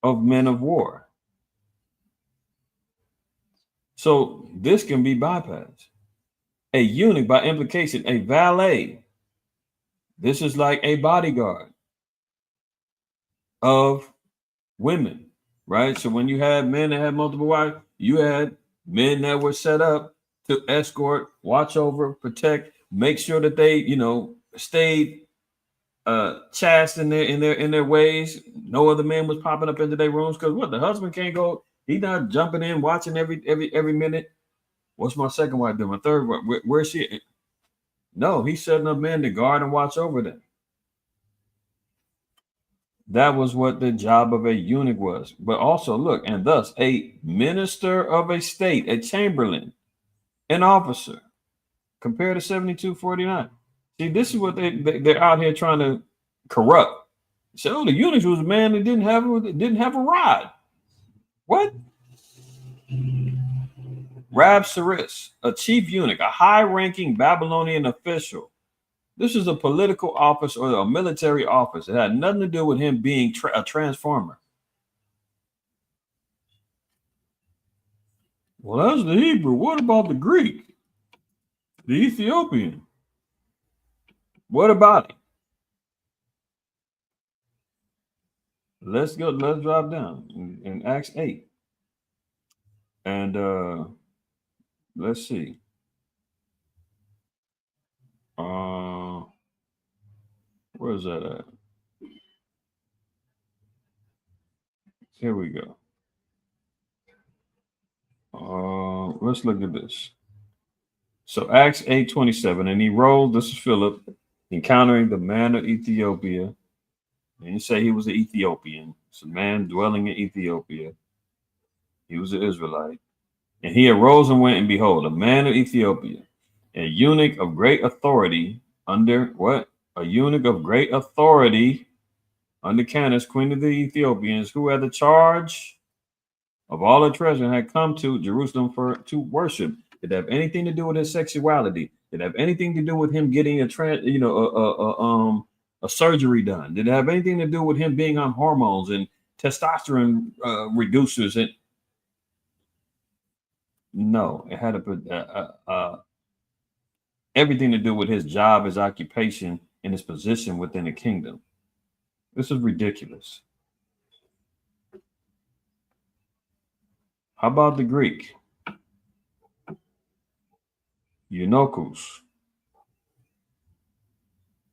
[SPEAKER 1] of men of war. So this can be bypassed. A eunuch, by implication, a valet. This is like a bodyguard of women, right? So when you had men that had multiple wives, you had men that were set up to escort, watch over, protect, make sure that they, stayed chaste in their ways. No other men was popping up into their rooms, because what, the husband can't go, he's not jumping in watching every minute. What's my second wife doing? My third wife, where's she? No, he's setting up men to guard and watch over them. That was what the job of a eunuch was. But also, look, and thus a minister of a state, a chamberlain, an officer, compared to 7249. See, this is what they're out here trying to corrupt. So the eunuch was a man that didn't have a rod. What? Rab Saris, a chief eunuch, a high-ranking Babylonian official. This is a political office or a military office. It had nothing to do with him being a transformer. Well, that's the Hebrew. What about the Greek? The Ethiopian? What about it? Let's drop down in Acts 8. And let's see. Where is that at? Here we go. Let's look at this. So Acts 8:27, and he rose, this is Philip, encountering the man of Ethiopia. And you say he was an Ethiopian. It's a man dwelling in Ethiopia. He was an Israelite. And he arose and went, and behold, a man of Ethiopia, a eunuch of great authority under what? A eunuch of great authority under Candace, queen of the Ethiopians, who had the charge of all the treasure, had come to Jerusalem to worship. Did it have anything to do with his sexuality? Did it have anything to do with him getting a surgery done? Did it have anything to do with him being on hormones and testosterone reducers? And no, it had everything to do with his job, his occupation, and his position within the kingdom. This is ridiculous. How about the Greek? Eunuchos.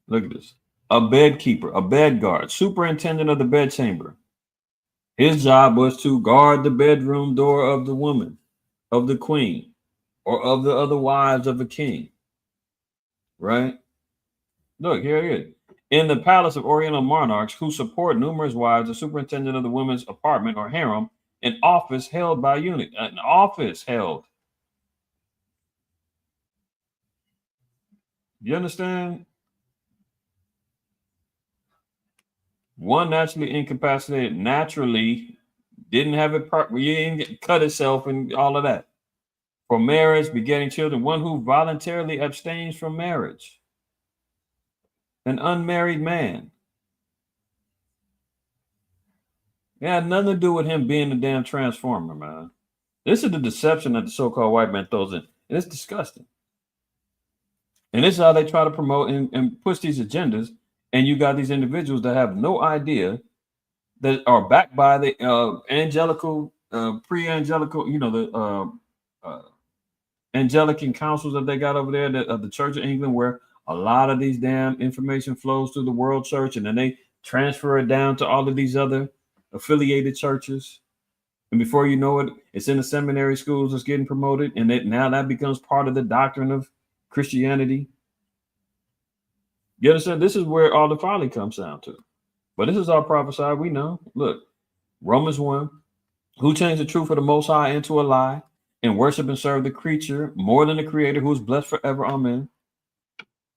[SPEAKER 1] Look at this. A bedkeeper, a bed guard, superintendent of the bedchamber. His job was to guard the bedroom door of the woman, of the queen, or of the other wives of the king. Right? Look, here it is. In the palace of Oriental monarchs who support numerous wives, the superintendent of the women's apartment or harem, an office held by eunuch, an office held. You understand? One naturally incapacitated, naturally didn't have it, you didn't cut itself and all of that. For marriage, begetting children, one who voluntarily abstains from marriage. An unmarried man. It had nothing to do with him being a damn transformer, man. This is the deception that the so-called white man throws in. And it's disgusting. And this is how they try to promote and push these agendas. And you got these individuals that have no idea, that are backed by the angelical, pre-angelical, the Anglican councils that they got over there, of the Church of England, where a lot of these damn information flows through the world church, and then they transfer it down to all of these other affiliated churches. And before you know it, it's in the seminary schools, it's getting promoted, and now that becomes part of the doctrine of Christianity. You understand? This is where all the folly comes down to. But this is all prophesied. We know. Look, Romans 1, who changed the truth of the Most High into a lie, and worship and serve the creature more than the Creator, who is blessed forever. Amen.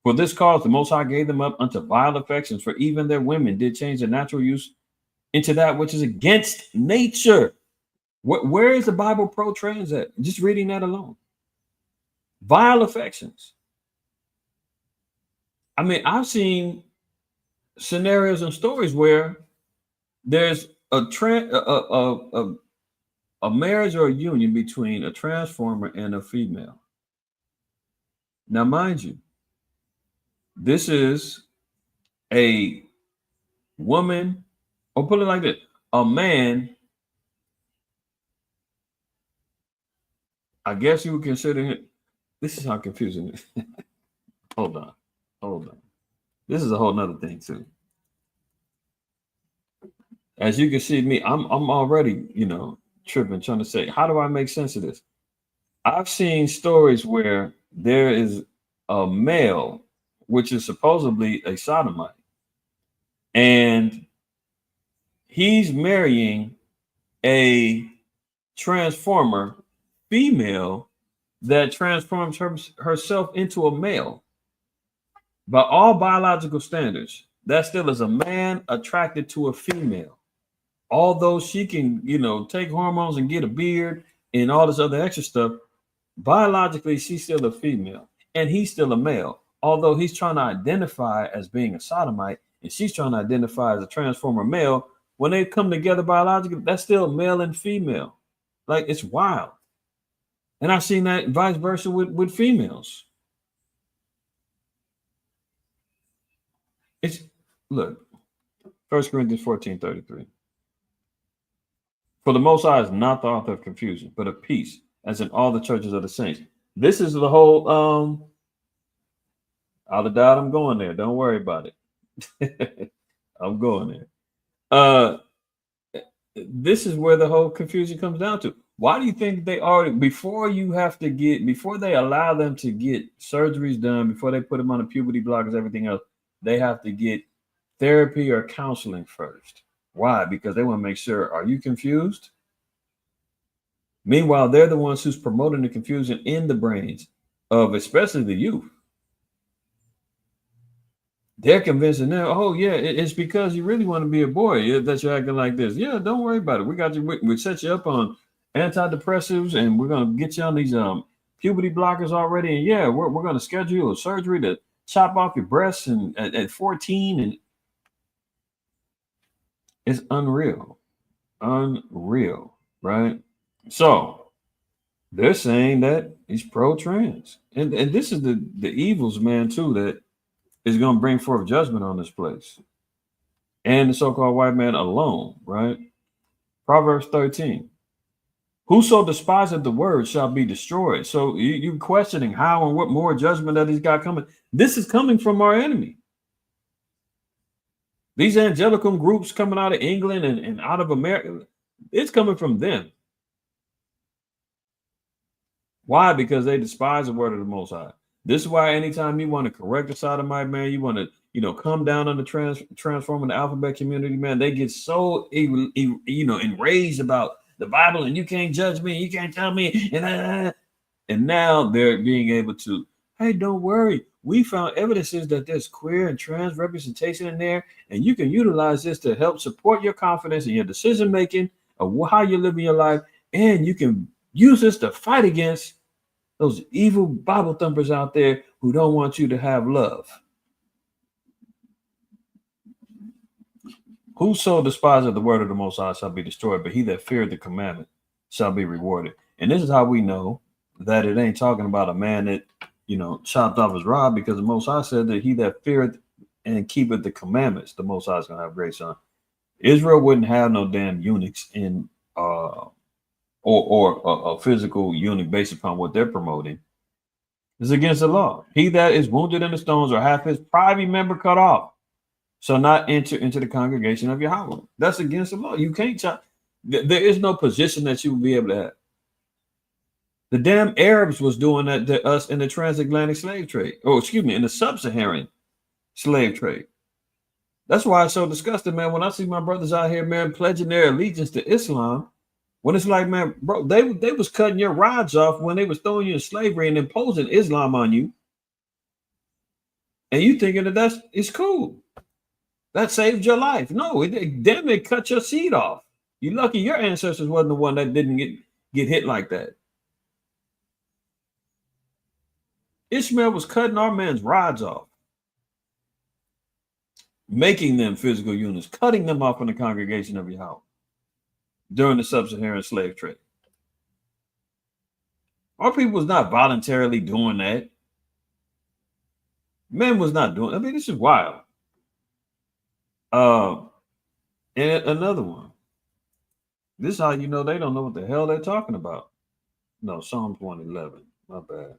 [SPEAKER 1] For this cause, the Most High gave them up unto vile affections, for even their women did change their natural use into that which is against nature. Where is the Bible pro-trans at? Just reading that alone. Vile affections. I mean, I've seen scenarios and stories where there's a marriage or a union between a transformer and a female. Now, mind you, this is a woman, or put it like this, a man, I guess you would consider it. This is how confusing it is. Hold on. This is a whole nother thing too. As you can see me, I'm already, tripping, trying to say, how do I make sense of this? I've seen stories where there is a male, which is supposedly a sodomite, and he's marrying a transformer female that transforms herself into a male. By all biological standards, that still is a man attracted to a female. Although she can, take hormones and get a beard and all this other extra stuff, biologically, she's still a female and he's still a male. Although he's trying to identify as being a sodomite and she's trying to identify as a transformer male, when they come together biologically, that's still male and female. Like, it's wild. And I've seen that vice versa with females. Look, 1 Corinthians 14:33. For the Most High is not the author of confusion, but of peace, as in all the churches of the saints. This is the whole, I'll have died, I'm going there. Don't worry about it. I'm going there. This is where the whole confusion comes down to. Why do you think they already before they allow them to get surgeries done, before they put them on the puberty blockers, everything else, they have to get therapy or counseling first? Why? Because they want to make sure, are you confused? Meanwhile, they're the ones who's promoting the confusion in the brains of especially the youth. They're convincing them, oh yeah, it's because you really want to be a boy that you're acting like this. Yeah, don't worry about it. We got you. We set you up on antidepressives, and we're gonna get you on these puberty blockers already. And yeah, we're gonna schedule a surgery to chop off your breasts and at 14, and it's unreal, right? So they're saying that he's pro-trans, and this is the evils, man, too, that is going to bring forth judgment on this place and the so-called white man alone, right? Proverbs 13. Whoso despiseth the word shall be destroyed. So you questioning how and what more judgment that he's got coming. This is coming from our enemy. These angelical groups coming out of England and out of America, it's coming from them. Why? Because they despise the word of the Most High. This is why anytime you want to correct the sodomite, man, you want to, come down on the transforming the alphabet community, man, they get so, enraged about the Bible, and you can't judge me, you can't tell me, and now they're being able to, hey, don't worry, we found evidences that there's queer and trans representation in there, and you can utilize this to help support your confidence in your decision making of how you're living your life, and you can use this to fight against those evil Bible thumpers out there who don't want you to have love. Whoso despiseth the word of the Most High shall be destroyed, but he that feareth the commandment shall be rewarded. And this is how we know that it ain't talking about a man that, chopped off his rod, because the Most High said that he that feareth and keepeth the commandments, the Most High is going to have grace on. Israel wouldn't have no damn eunuchs in or a physical eunuch based upon what they're promoting. It's against the law. He that is wounded in the stones or hath his private member cut off shall not enter into the congregation of Yahweh. That's against the law. You can't there is no position that you will be able to have. The damn Arabs was doing that to us in the transatlantic slave trade. In the sub-Saharan slave trade. That's why it's so disgusting, man. When I see my brothers out here, man, pledging their allegiance to Islam, when it's like, man, bro, they was cutting your rods off when they was throwing you in slavery and imposing Islam on you, and you thinking that it's cool. That saved your life. No, it cut your seed off. You lucky your ancestors wasn't the one that didn't get hit like that. Ishmael was cutting our man's rods off, making them physical units, cutting them off in the congregation of Yahweh during the sub-Saharan slave trade. Our people was not voluntarily doing that. Men was not doing. I mean, this is wild. And another one. This is how you know they don't know what the hell they're talking about. No, Psalms 111. My bad.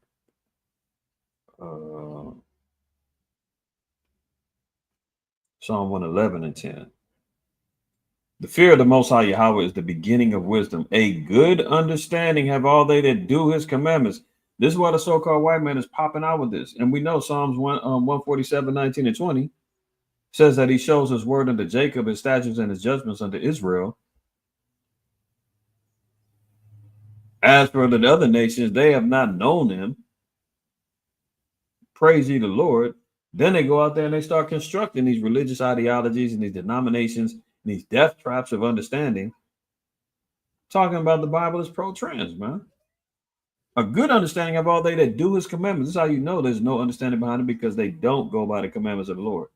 [SPEAKER 1] Psalm 111 and 10. The fear of the Most High Yahweh is the beginning of wisdom. A good understanding have all they that do his commandments. This is why the so-called white man is popping out with this. And we know Psalms 147, 19 and 20 says that he shows his word unto Jacob, his statutes and his judgments unto Israel. As for the other nations, they have not known him. Praise ye the Lord. Then they go out there and they start constructing these religious ideologies and these denominations, these death traps of understanding, talking about the Bible is pro-trans, man. A good understanding of all they that do his commandments. This is how you know there's no understanding behind it, because they don't go by the commandments of the Lord.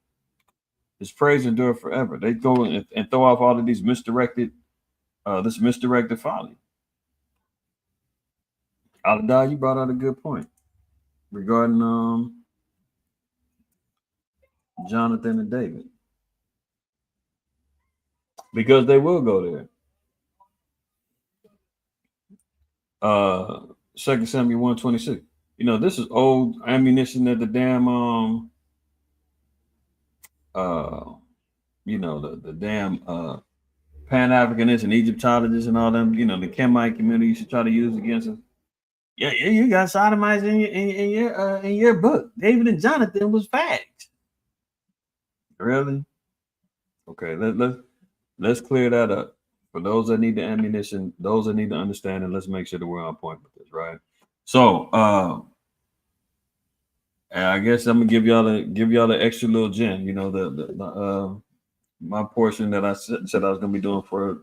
[SPEAKER 1] His praise endure forever. They go and throw off all of these misdirected folly. Al-Adai, you brought out a good point regarding Jonathan and David, because they will go there. 2 Samuel 126. This is old ammunition that the damn the damn Pan-Africanists and Egyptologists and all them, the Kemite community used to try to use against us. Yeah, you got sodomites in your book. David and Jonathan was facts. Really? Okay, let's clear that up. For those that need the ammunition, those that need to understand, and let's make sure that we're on point with this, right? So, and I guess I'm gonna give y'all the extra little gem. My portion that I said I was gonna be doing for,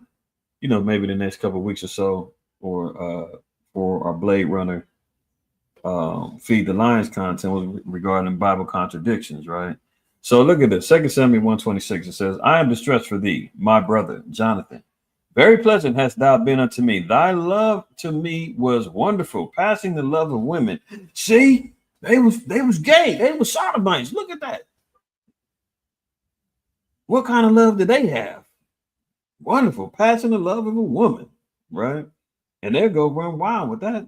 [SPEAKER 1] maybe the next couple of weeks or so, or for our Blade Runner Feed the Lions content was regarding Bible contradictions, right? So look at this, 2 Samuel 1:26. It says, I am distressed for thee, my brother Jonathan. Very pleasant hast thou been unto me. Thy love to me was wonderful, passing the love of women. See, they was gay. They was sodomites. Look at that. What kind of love did they have? Wonderful, passing the love of a woman, right? And they'll go run wild with that.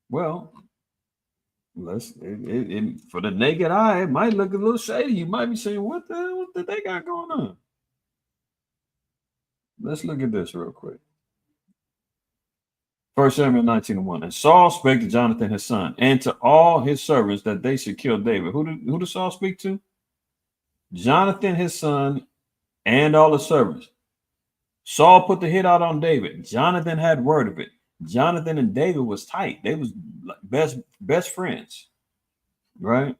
[SPEAKER 1] Well, for the naked eye, it might look a little shady. You might be saying, what the hell did they got going on? Let's look at this real quick. 1 Samuel 19:1. And Saul spake to Jonathan his son, and to all his servants that they should kill David. Who did Saul speak to? Jonathan his son and all the servants. Saul put the hit out on David. Jonathan had word of it. Jonathan and David was tight. They was best friends, right?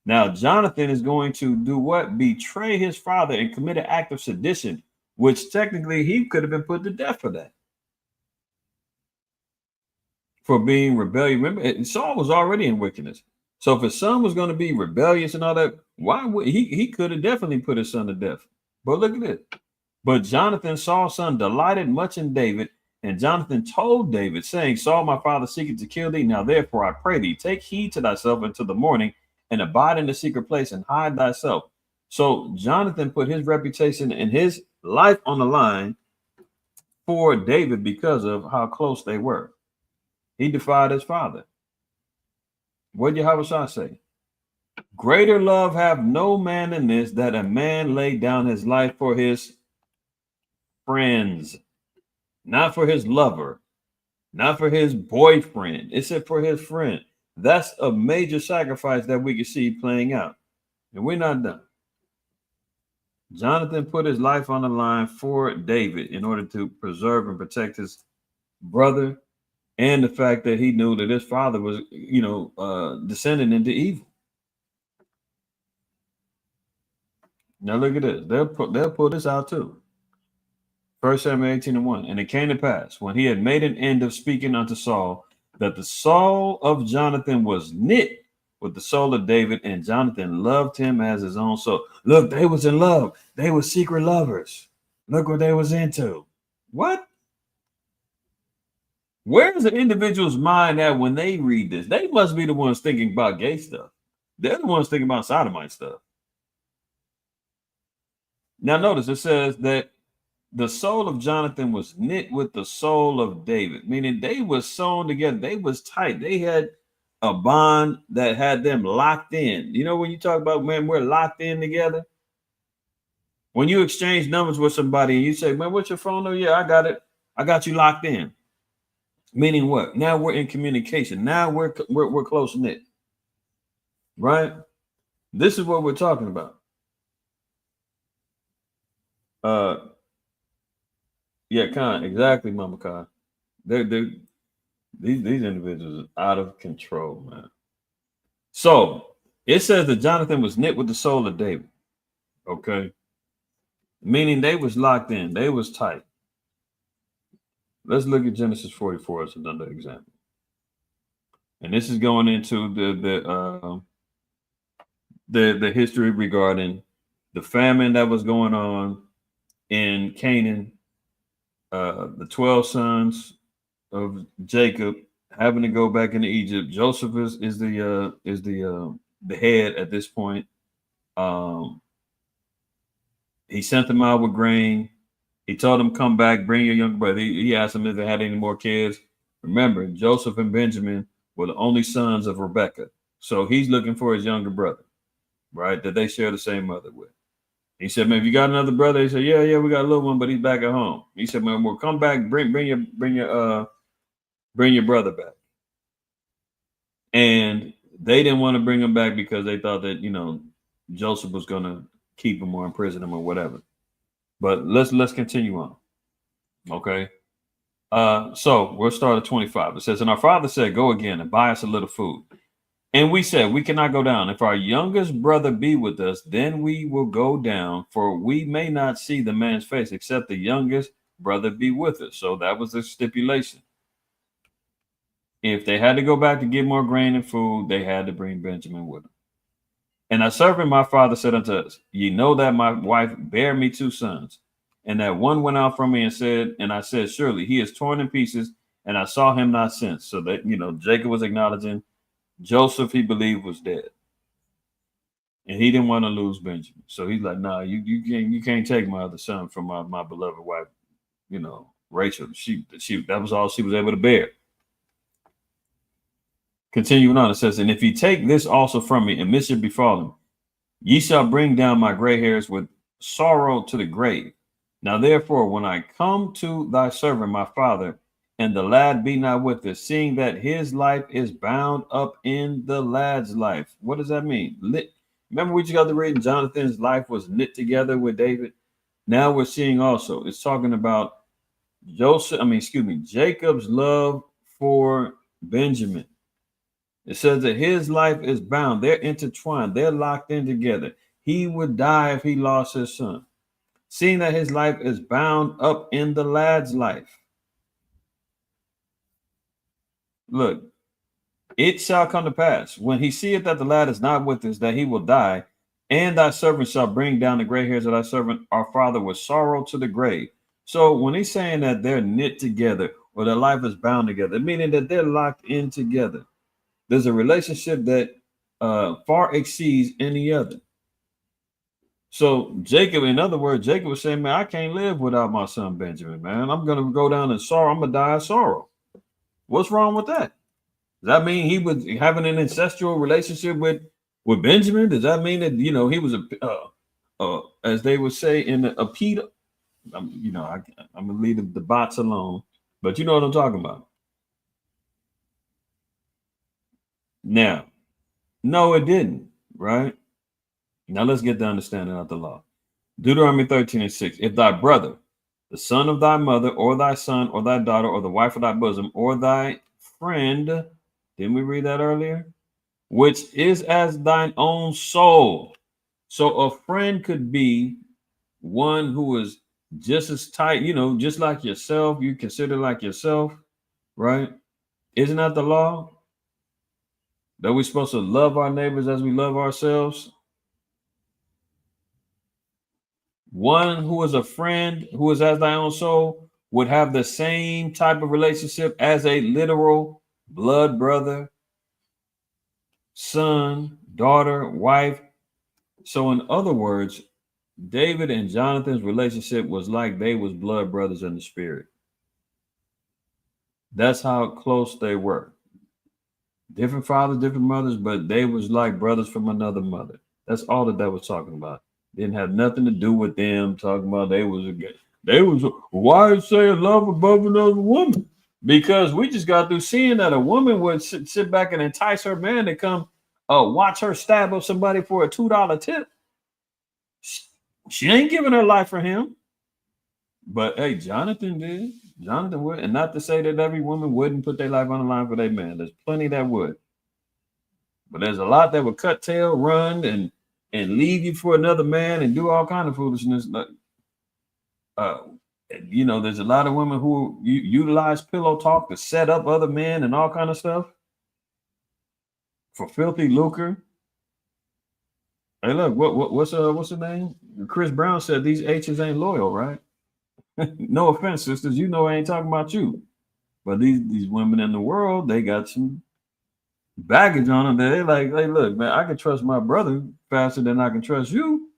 [SPEAKER 1] Now, Jonathan is going to do what? Betray his father and commit an act of sedition, which technically he could have been put to death for that. For being rebellious. Remember, Saul was already in wickedness. So if his son was going to be rebellious and all that, why would he could have definitely put his son to death. But look at it. But Jonathan, Saul's son, delighted much in David, and Jonathan told David, saying, Saul, my father, seeketh to kill thee. Now therefore, I pray thee, take heed to thyself until the morning, and abide in the secret place, and hide thyself. So Jonathan put his reputation and his life on the line for David because of how close they were. He defied his father. What did Yahweh say? Greater love have no man than this, that a man lay down his life for his friends, not for his lover, not for his boyfriend. It said for his friend. That's a major sacrifice that we can see playing out. And we're not done. Jonathan put his life on the line for David in order to preserve and protect his brother, and the fact that he knew that his father was, descending into evil. Now look at this. They'll pull this out too. 1 Samuel 18:1. And it came to pass, when he had made an end of speaking unto Saul, that the soul of Jonathan was knit with the soul of David, and Jonathan loved him as his own soul. Look, they was in love. They were secret lovers. Look what they was into. What? Where is the individual's mind at when they read this? They must be the ones thinking about gay stuff. They're the ones thinking about sodomite stuff. Now notice it says that the soul of Jonathan was knit with the soul of David, meaning they was sewn together. They was tight. They had a bond that had them locked in. You know, when you talk about, man, we're locked in together. When you exchange numbers with somebody and you say, man, what's your phone number? Yeah, I got it. I got you locked in. Meaning what? Now we're in communication. Now we're close knit, right? This is what we're talking about. Yeah, Khan, exactly, Mama Khan. These individuals are out of control, man. So it says that Jonathan was knit with the soul of David. Okay, meaning they was locked in. They was tight. Let's look at Genesis 44 as another example. And this is going into the history regarding the famine that was going on in Canaan, the 12 sons of Jacob having to go back into Egypt. Joseph is the head at this point. He sent them out with grain. He told them, come back, bring your young brother. He asked them if they had any more kids. Remember, Joseph and Benjamin were the only sons of Rebekah. So he's looking for his younger brother, right, that they share the same mother with. He said, man, if you got another brother, he said, yeah, we got a little one, but he's back at home. He said, man, well, come back, bring your brother back. And they didn't want to bring him back because they thought that, Joseph was going to keep him or imprison him or whatever. But let's continue on. Okay. So we'll start at 25. It says, and our father said, go again and buy us a little food. And we said, we cannot go down. If our youngest brother be with us, then we will go down, for we may not see the man's face, except the youngest brother be with us. So that was the stipulation. If they had to go back to get more grain and food, they had to bring Benjamin with them. And our servant, my father, said unto us, ye know that my wife bare me 2 sons, and that one went out from me and I said, surely he is torn in pieces, and I saw him not since. So that, Jacob was acknowledging Joseph, he believed, was dead, and he didn't want to lose Benjamin. So he's like, "Nah, you can't take my other son from my beloved wife, Rachel. She that was all she was able to bear." Continuing on, it says, "And if ye take this also from me, and mischief befall him, ye shall bring down my gray hairs with sorrow to the grave. Now therefore, when I come to thy servant my father, and the lad be not with us, seeing that his life is bound up in the lad's life." What does that mean? Remember we just got to read Jonathan's life was knit together with David. Now we're seeing also, it's talking about Jacob's love for Benjamin. It says that his life is bound. They're intertwined. They're locked in together. He would die if he lost his son. Seeing that his life is bound up in the lad's life. Look, it shall come to pass when he seeth that the lad is not with us, that he will die, and thy servant shall bring down the gray hairs of thy servant our father with sorrow to the grave. So when he's saying that they're knit together or their life is bound together, meaning that they're locked in together. There's a relationship that far exceeds any other. So Jacob, in other words, Jacob was saying, man, I can't live without my son Benjamin, man. I'm going to go down in sorrow. I'm going to die of sorrow. What's wrong with that? Does that mean he was having an incestual relationship with Benjamin? Does that mean that, he was as they would say in a pedo? I'm going to leave the bots alone, but you know what I'm talking about. Now, no, it didn't, right? Now let's get the understanding of the law. Deuteronomy 13:6. If thy brother, the son of thy mother, or thy son, or thy daughter, or the wife of thy bosom, or thy friend, didn't we read that earlier? Which is as thine own soul. So a friend could be one who is just as tight, just like yourself. You consider like yourself, right? Isn't that the law? That we're supposed to love our neighbors as we love ourselves. One who is a friend, who is as thy own soul, would have the same type of relationship as a literal blood brother, son, daughter, wife. So in other words, David and Jonathan's relationship was like they was blood brothers in the spirit. That's how close they were. Different fathers, different mothers, but they was like brothers from another mother. That's all that was talking about. Didn't have nothing to do with them talking about why say love above another woman? Because we just got through seeing that a woman would sit back and entice her man to come watch her stab up somebody for a $2 tip. She ain't giving her life for him. But hey, Jonathan did. Jonathan would. And not to say that every woman wouldn't put their life on the line for their man. There's plenty that would. But there's a lot that would cut tail, run, and leave you for another man and do all kind of foolishness. There's a lot of women who utilize pillow talk to set up other men and all kind of stuff for filthy lucre. Hey, look, what's the name? Chris Brown said these H's ain't loyal, right? No offense, sisters. I ain't talking about you. But these women in the world, they got some baggage on them that they like, hey, look, man, I can trust my brother faster than I can trust you.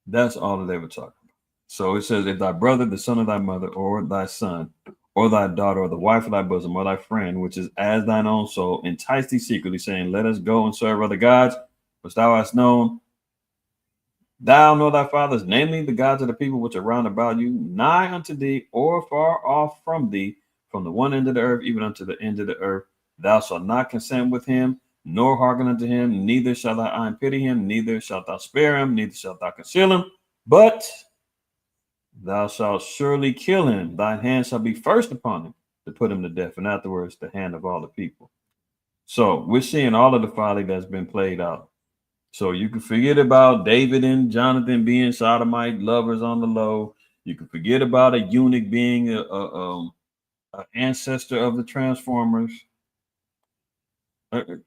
[SPEAKER 1] That's all that they were talking about. So it says, if thy brother, the son of thy mother, or thy son, or thy daughter, or the wife of thy bosom, or thy friend, which is as thine own soul, entice thee secretly, saying, let us go and serve other gods, which thou hast known, Thou nor thy fathers, namely the gods of the people which are round about you, nigh unto thee, or far off from thee, from the one end of the earth even unto the end of the earth. Thou shalt not consent with him, nor hearken unto him, neither shall thy eye pity him, neither shalt thou spare him, neither shalt thou conceal him, but thou shalt surely kill him. Thine hand shall be first upon him to put him to death, and afterwards the hand of all the people. So we're seeing all of the folly that's been played out. So you can forget about David and Jonathan being sodomite lovers on the low. You can forget about a eunuch being a ancestor of the Transformers.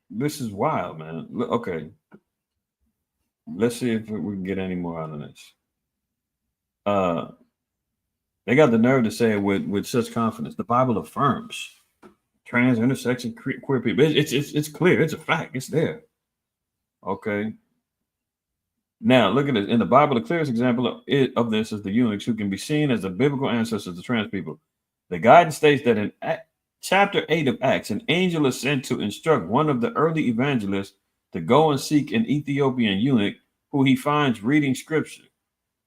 [SPEAKER 1] This is wild, man. Okay, let's see if we can get any more out of this. They got the nerve to say it with such confidence. The Bible affirms trans, intersex, queer people. It's clear. It's a fact. It's there. Okay. Now, look at this. In the Bible, the clearest example of this is the eunuchs, who can be seen as the biblical ancestors of trans people. The guidance states that in chapter 8 of Acts, an angel is sent to instruct one of the early evangelists to go and seek an Ethiopian eunuch who he finds reading scripture.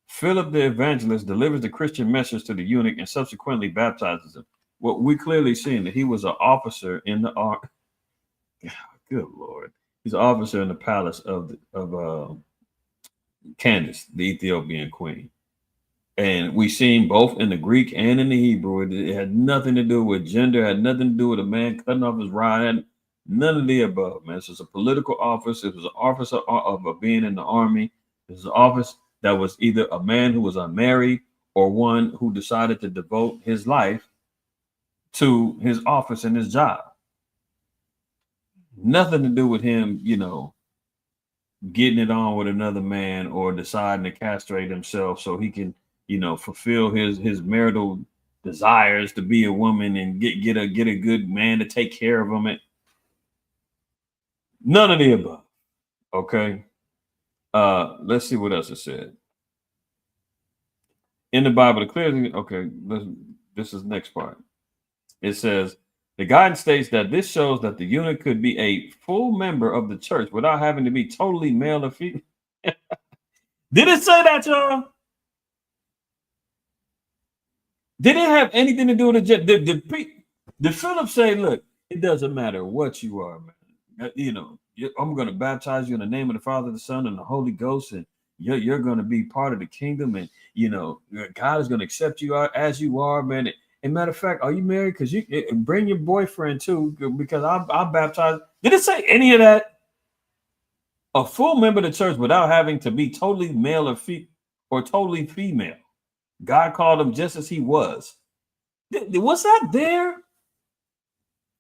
[SPEAKER 1] Philip the evangelist delivers the Christian message to the eunuch and subsequently baptizes him. Well, we clearly seen that he was an officer in the army. Good Lord. He's an officer in the palace of Candace, the Ethiopian queen. And we seen both in the Greek and in the Hebrew. It had nothing to do with gender, had nothing to do with a man cutting off his rod, none of the above, man. This was a political office. It was an officer of being in the army. It was an office that was either a man who was unmarried or one who decided to devote his life to his office and his job. Nothing to do with him, getting it on with another man or deciding to castrate himself so he can, fulfill his marital desires to be a woman and get a good man to take care of him. None of the above. Okay. Let's see what else it said. In the Bible, the clear. Okay, this is the next part. It says the guidance states that this shows that the eunuch could be a full member of the church without having to be totally male or female. Did it say that, y'all? Did it have anything to do with the did Philip say, look, it doesn't matter what you are, man. I'm going to baptize you in the name of the Father, the Son, and the Holy Ghost, and you're going to be part of the kingdom, and God is going to accept you as you are, man. And matter of fact, are you married? Because you bring your boyfriend too, because I'm baptized. Did it say any of that? A full member of the church without having to be totally male or totally female. God called him just as he was. Was that there?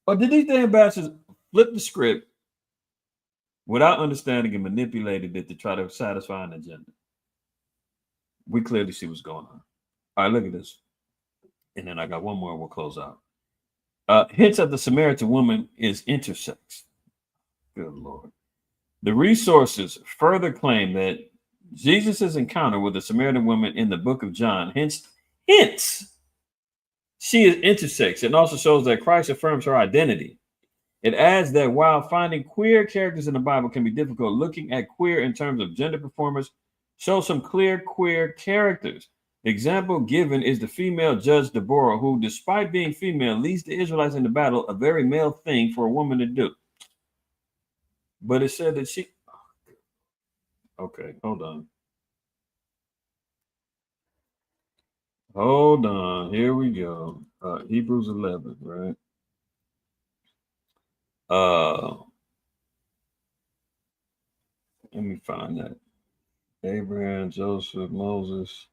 [SPEAKER 1] Or did these damn bastards flip the script without understanding and manipulated it to try to satisfy an agenda? We clearly see what's going on. All right, look at this. And then I got one more, we'll close out. Hints that the Samaritan woman is intersex. Good Lord. The resources further claim that Jesus' encounter with the Samaritan woman in the book of John hints she is intersex, and also shows that Christ affirms her identity. It adds that while finding queer characters in the Bible can be difficult, looking at queer in terms of gender performance shows some clear queer characters. The example given is the female judge Deborah, who, despite being female, leads the Israelites in the battle, a very male thing for a woman to do. But it said that she... Okay, hold on. Hold on. Here we go. Hebrews 11, right? Let me find that. Abraham, Joseph, Moses.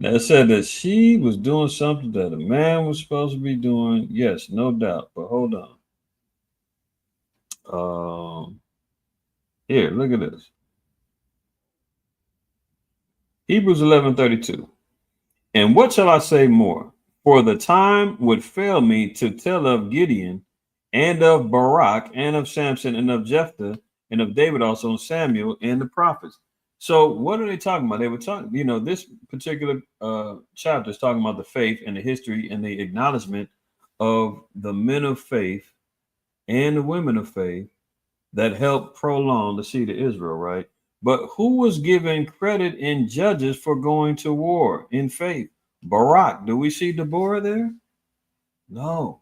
[SPEAKER 1] Now it said that she was doing something that a man was supposed to be doing. Yes, no doubt. But hold on. Here, look at this. Hebrews 11:32. And what shall I say more? For the time would fail me to tell of Gideon and of Barak and of Samson and of Jephthah and of David also and Samuel and the prophets. So what are they talking about? They were talking, this particular chapter is talking about the faith and the history and the acknowledgement of the men of faith and the women of faith that helped prolong the seed of Israel, right? But who was given credit in Judges for going to war in faith? Barak. Do we see Deborah there? No.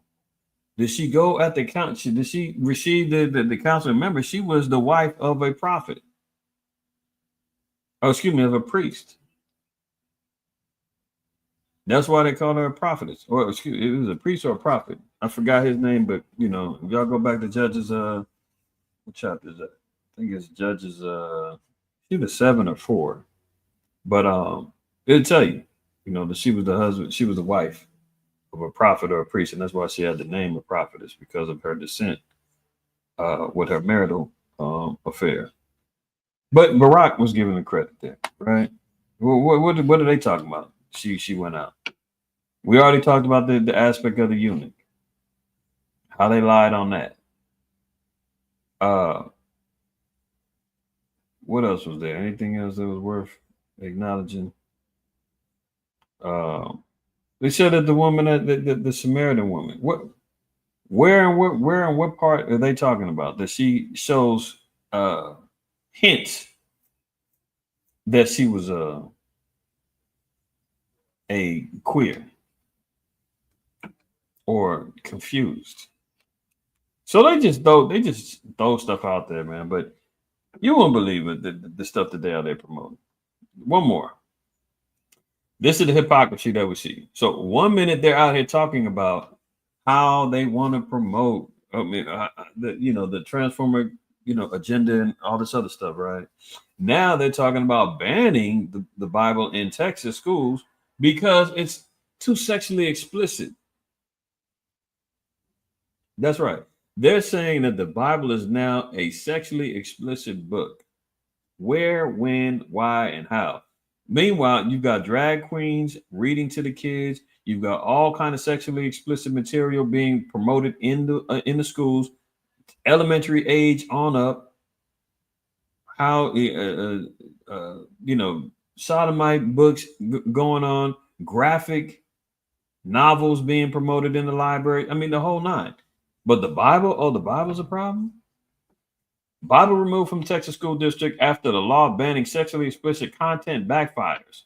[SPEAKER 1] Did she go at the council? Did she receive the council? Remember, she was the wife of a prophet. Oh, excuse me, of a priest. That's why they called her a prophetess. Or excuse me, it was a priest or a prophet. I forgot his name, but you know, if y'all go back to Judges, what chapter is that? I think it's Judges either 7 or 4. But it'll tell you, you know, that she was the husband, she was the wife of a prophet or a priest, and that's why she had the name of prophetess, because of her descent with her marital affair. But Barak was given the credit there, right? What are they talking about? She went out. We already talked about the aspect of the eunuch, how they lied on that. What else was there? Anything else that was worth acknowledging? They said that the woman, the Samaritan woman, where and what part are they talking about? That she shows hints that she was a queer or confused. So they just throw stuff out there, man. But you won't believe it, the stuff that they are promoting. One more. This is the hypocrisy that we see. So 1 minute they're out here talking about how they want to promote, the transformer, agenda and all this other stuff, right? Now they're talking about banning the Bible in Texas schools because it's too sexually explicit. That's right. They're saying that the Bible is now a sexually explicit book. Where, when, why, and how. Meanwhile, you've got drag queens reading to the kids. You've got all kind of sexually explicit material being promoted in the schools, elementary age on up. How sodomite books going on, graphic novels being promoted in the library. I mean, the whole nine. But the Bible's a problem. Bible removed from Texas school district after the law banning sexually explicit content backfires.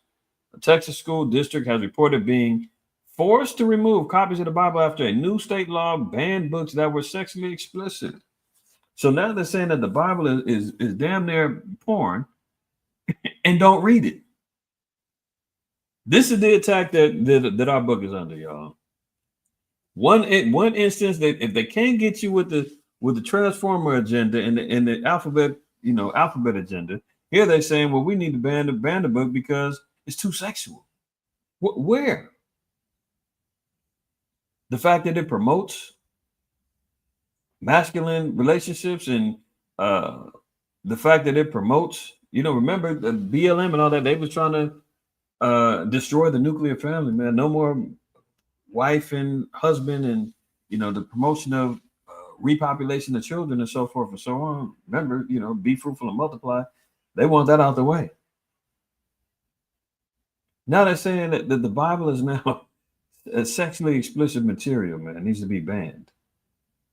[SPEAKER 1] The Texas school district has reported being forced to remove copies of the Bible after a new state law banned books that were sexually explicit. So now they're saying that the Bible is damn near porn and don't read it. This is the attack that our book is under, y'all. One instance that if they can't get you with the transformer agenda and the alphabet agenda, here they're saying, well, we need to ban the book because it's too sexual. Where? The fact that it promotes masculine relationships and the fact that it promotes, remember the BLM and all that, they was trying to destroy the nuclear family, man. No more wife and husband, and the promotion of repopulation of children and so forth and so on. Remember, be fruitful and multiply. They want that out the way. Now they're saying that the Bible is now a sexually explicit material, man. It needs to be banned.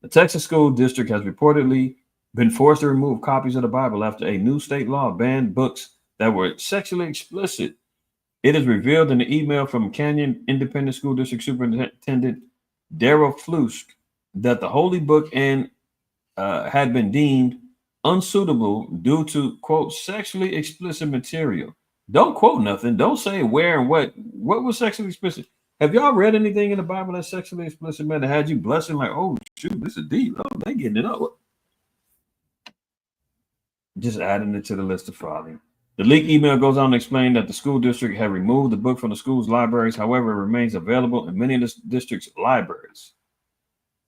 [SPEAKER 1] The Texas school district has reportedly been forced to remove copies of the Bible after a new state law banned books that were sexually explicit. It is revealed in the email from Canyon Independent School District Superintendent Darrell Flusk that the holy book and had been deemed unsuitable due to, quote, sexually explicit material. Don't quote nothing. Don't say where and what was sexually explicit. Have y'all read anything in the Bible that's sexually explicit, man, that had you blessing like, oh, shoot, this is deep. Oh, they getting it up. Just adding it to the list of folly. The leaked email goes on to explain that the school district had removed the book from the school's libraries. However, it remains available in many of the district's libraries.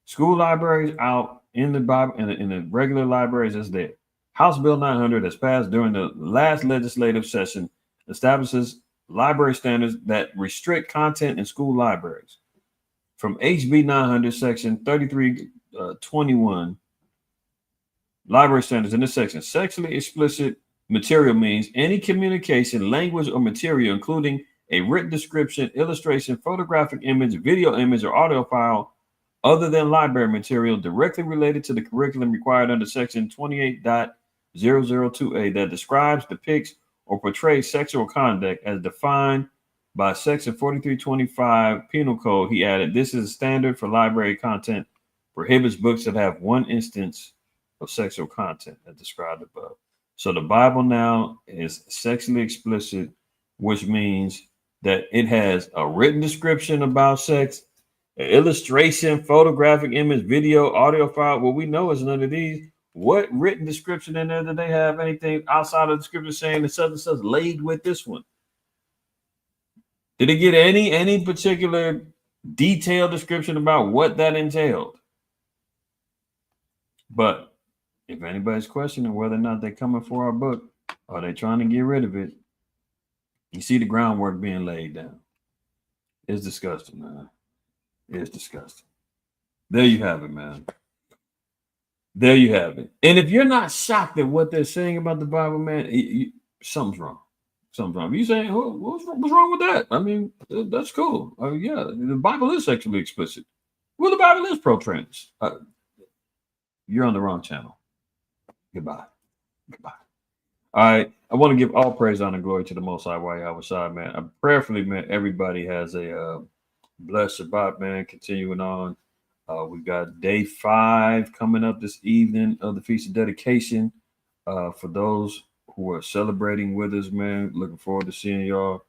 [SPEAKER 1] School libraries out in the Bible, in the regular libraries is there. House Bill 900 has passed during the last legislative session, establishes library standards that restrict content in school libraries. From HB 900 section 3321, library standards in this section, sexually explicit material means any communication, language, or material, including a written description, illustration, photographic image, video image, or audio file other than library material directly related to the curriculum required under section 28.002A that describes, depicts, or portrays sexual conduct as defined by section 4325 Penal Code. He added, this is a standard for library content, prohibits books that have one instance of sexual content as described above. So the Bible now is sexually explicit, which means that it has a written description about sex, an illustration, photographic image, video, audio file. What we know is none of these. What written description in there? Did they have anything outside of the scripture saying that such and such laid with this one? Did it get any particular detailed description about what that entailed? But if anybody's questioning whether or not they're coming for our book, or they trying to get rid of it, you see the groundwork being laid down. It's disgusting, man. It's disgusting. There you have it, man. There you have it. And if you're not shocked at what they're saying about the Bible, man, something's wrong. Something's wrong. If you saying, what's wrong with that? I mean, that's cool. Yeah, the Bible is sexually explicit. Well, the Bible is pro-trans. You're on the wrong channel. Goodbye. Goodbye. All right. I want to give all praise, honor, and glory to the Most High, Yahweh Shai, man. I prayerfully, man, everybody has a blessed Shabbat, man. Continuing on. We've got day 5 coming up this evening of the Feast of Dedication. For those who are celebrating with us, man, looking forward to seeing y'all.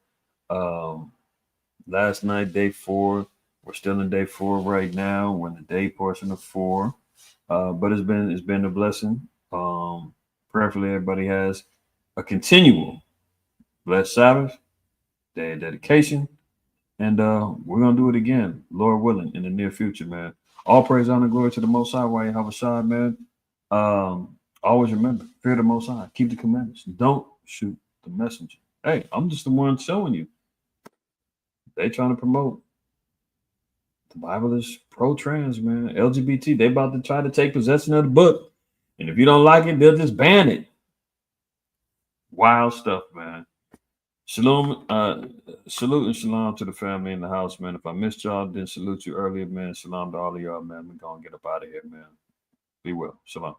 [SPEAKER 1] Last night, day 4. We're still in day 4 right now. We're in the day portion of 4. But it's been a blessing. Prayerfully, everybody has a continual blessed Sabbath, day of dedication. And we're going to do it again, Lord willing, in the near future, man. All praise, honor, and glory to the Most High, Yahweh Shai, man. Always remember, fear the Most High. Keep the commandments. Don't shoot the messenger. Hey, I'm just the one showing you. They trying to promote. The Bible is pro-trans, man. LGBT, they about to try to take possession of the book. And if you don't like it, they'll just ban it. Wild stuff, man. Shalom, salute and shalom to the family in the house, man. If I missed y'all, didn't salute you earlier, man. Shalom to all of y'all, man. We're going to get up out of here, man. Be well. Shalom.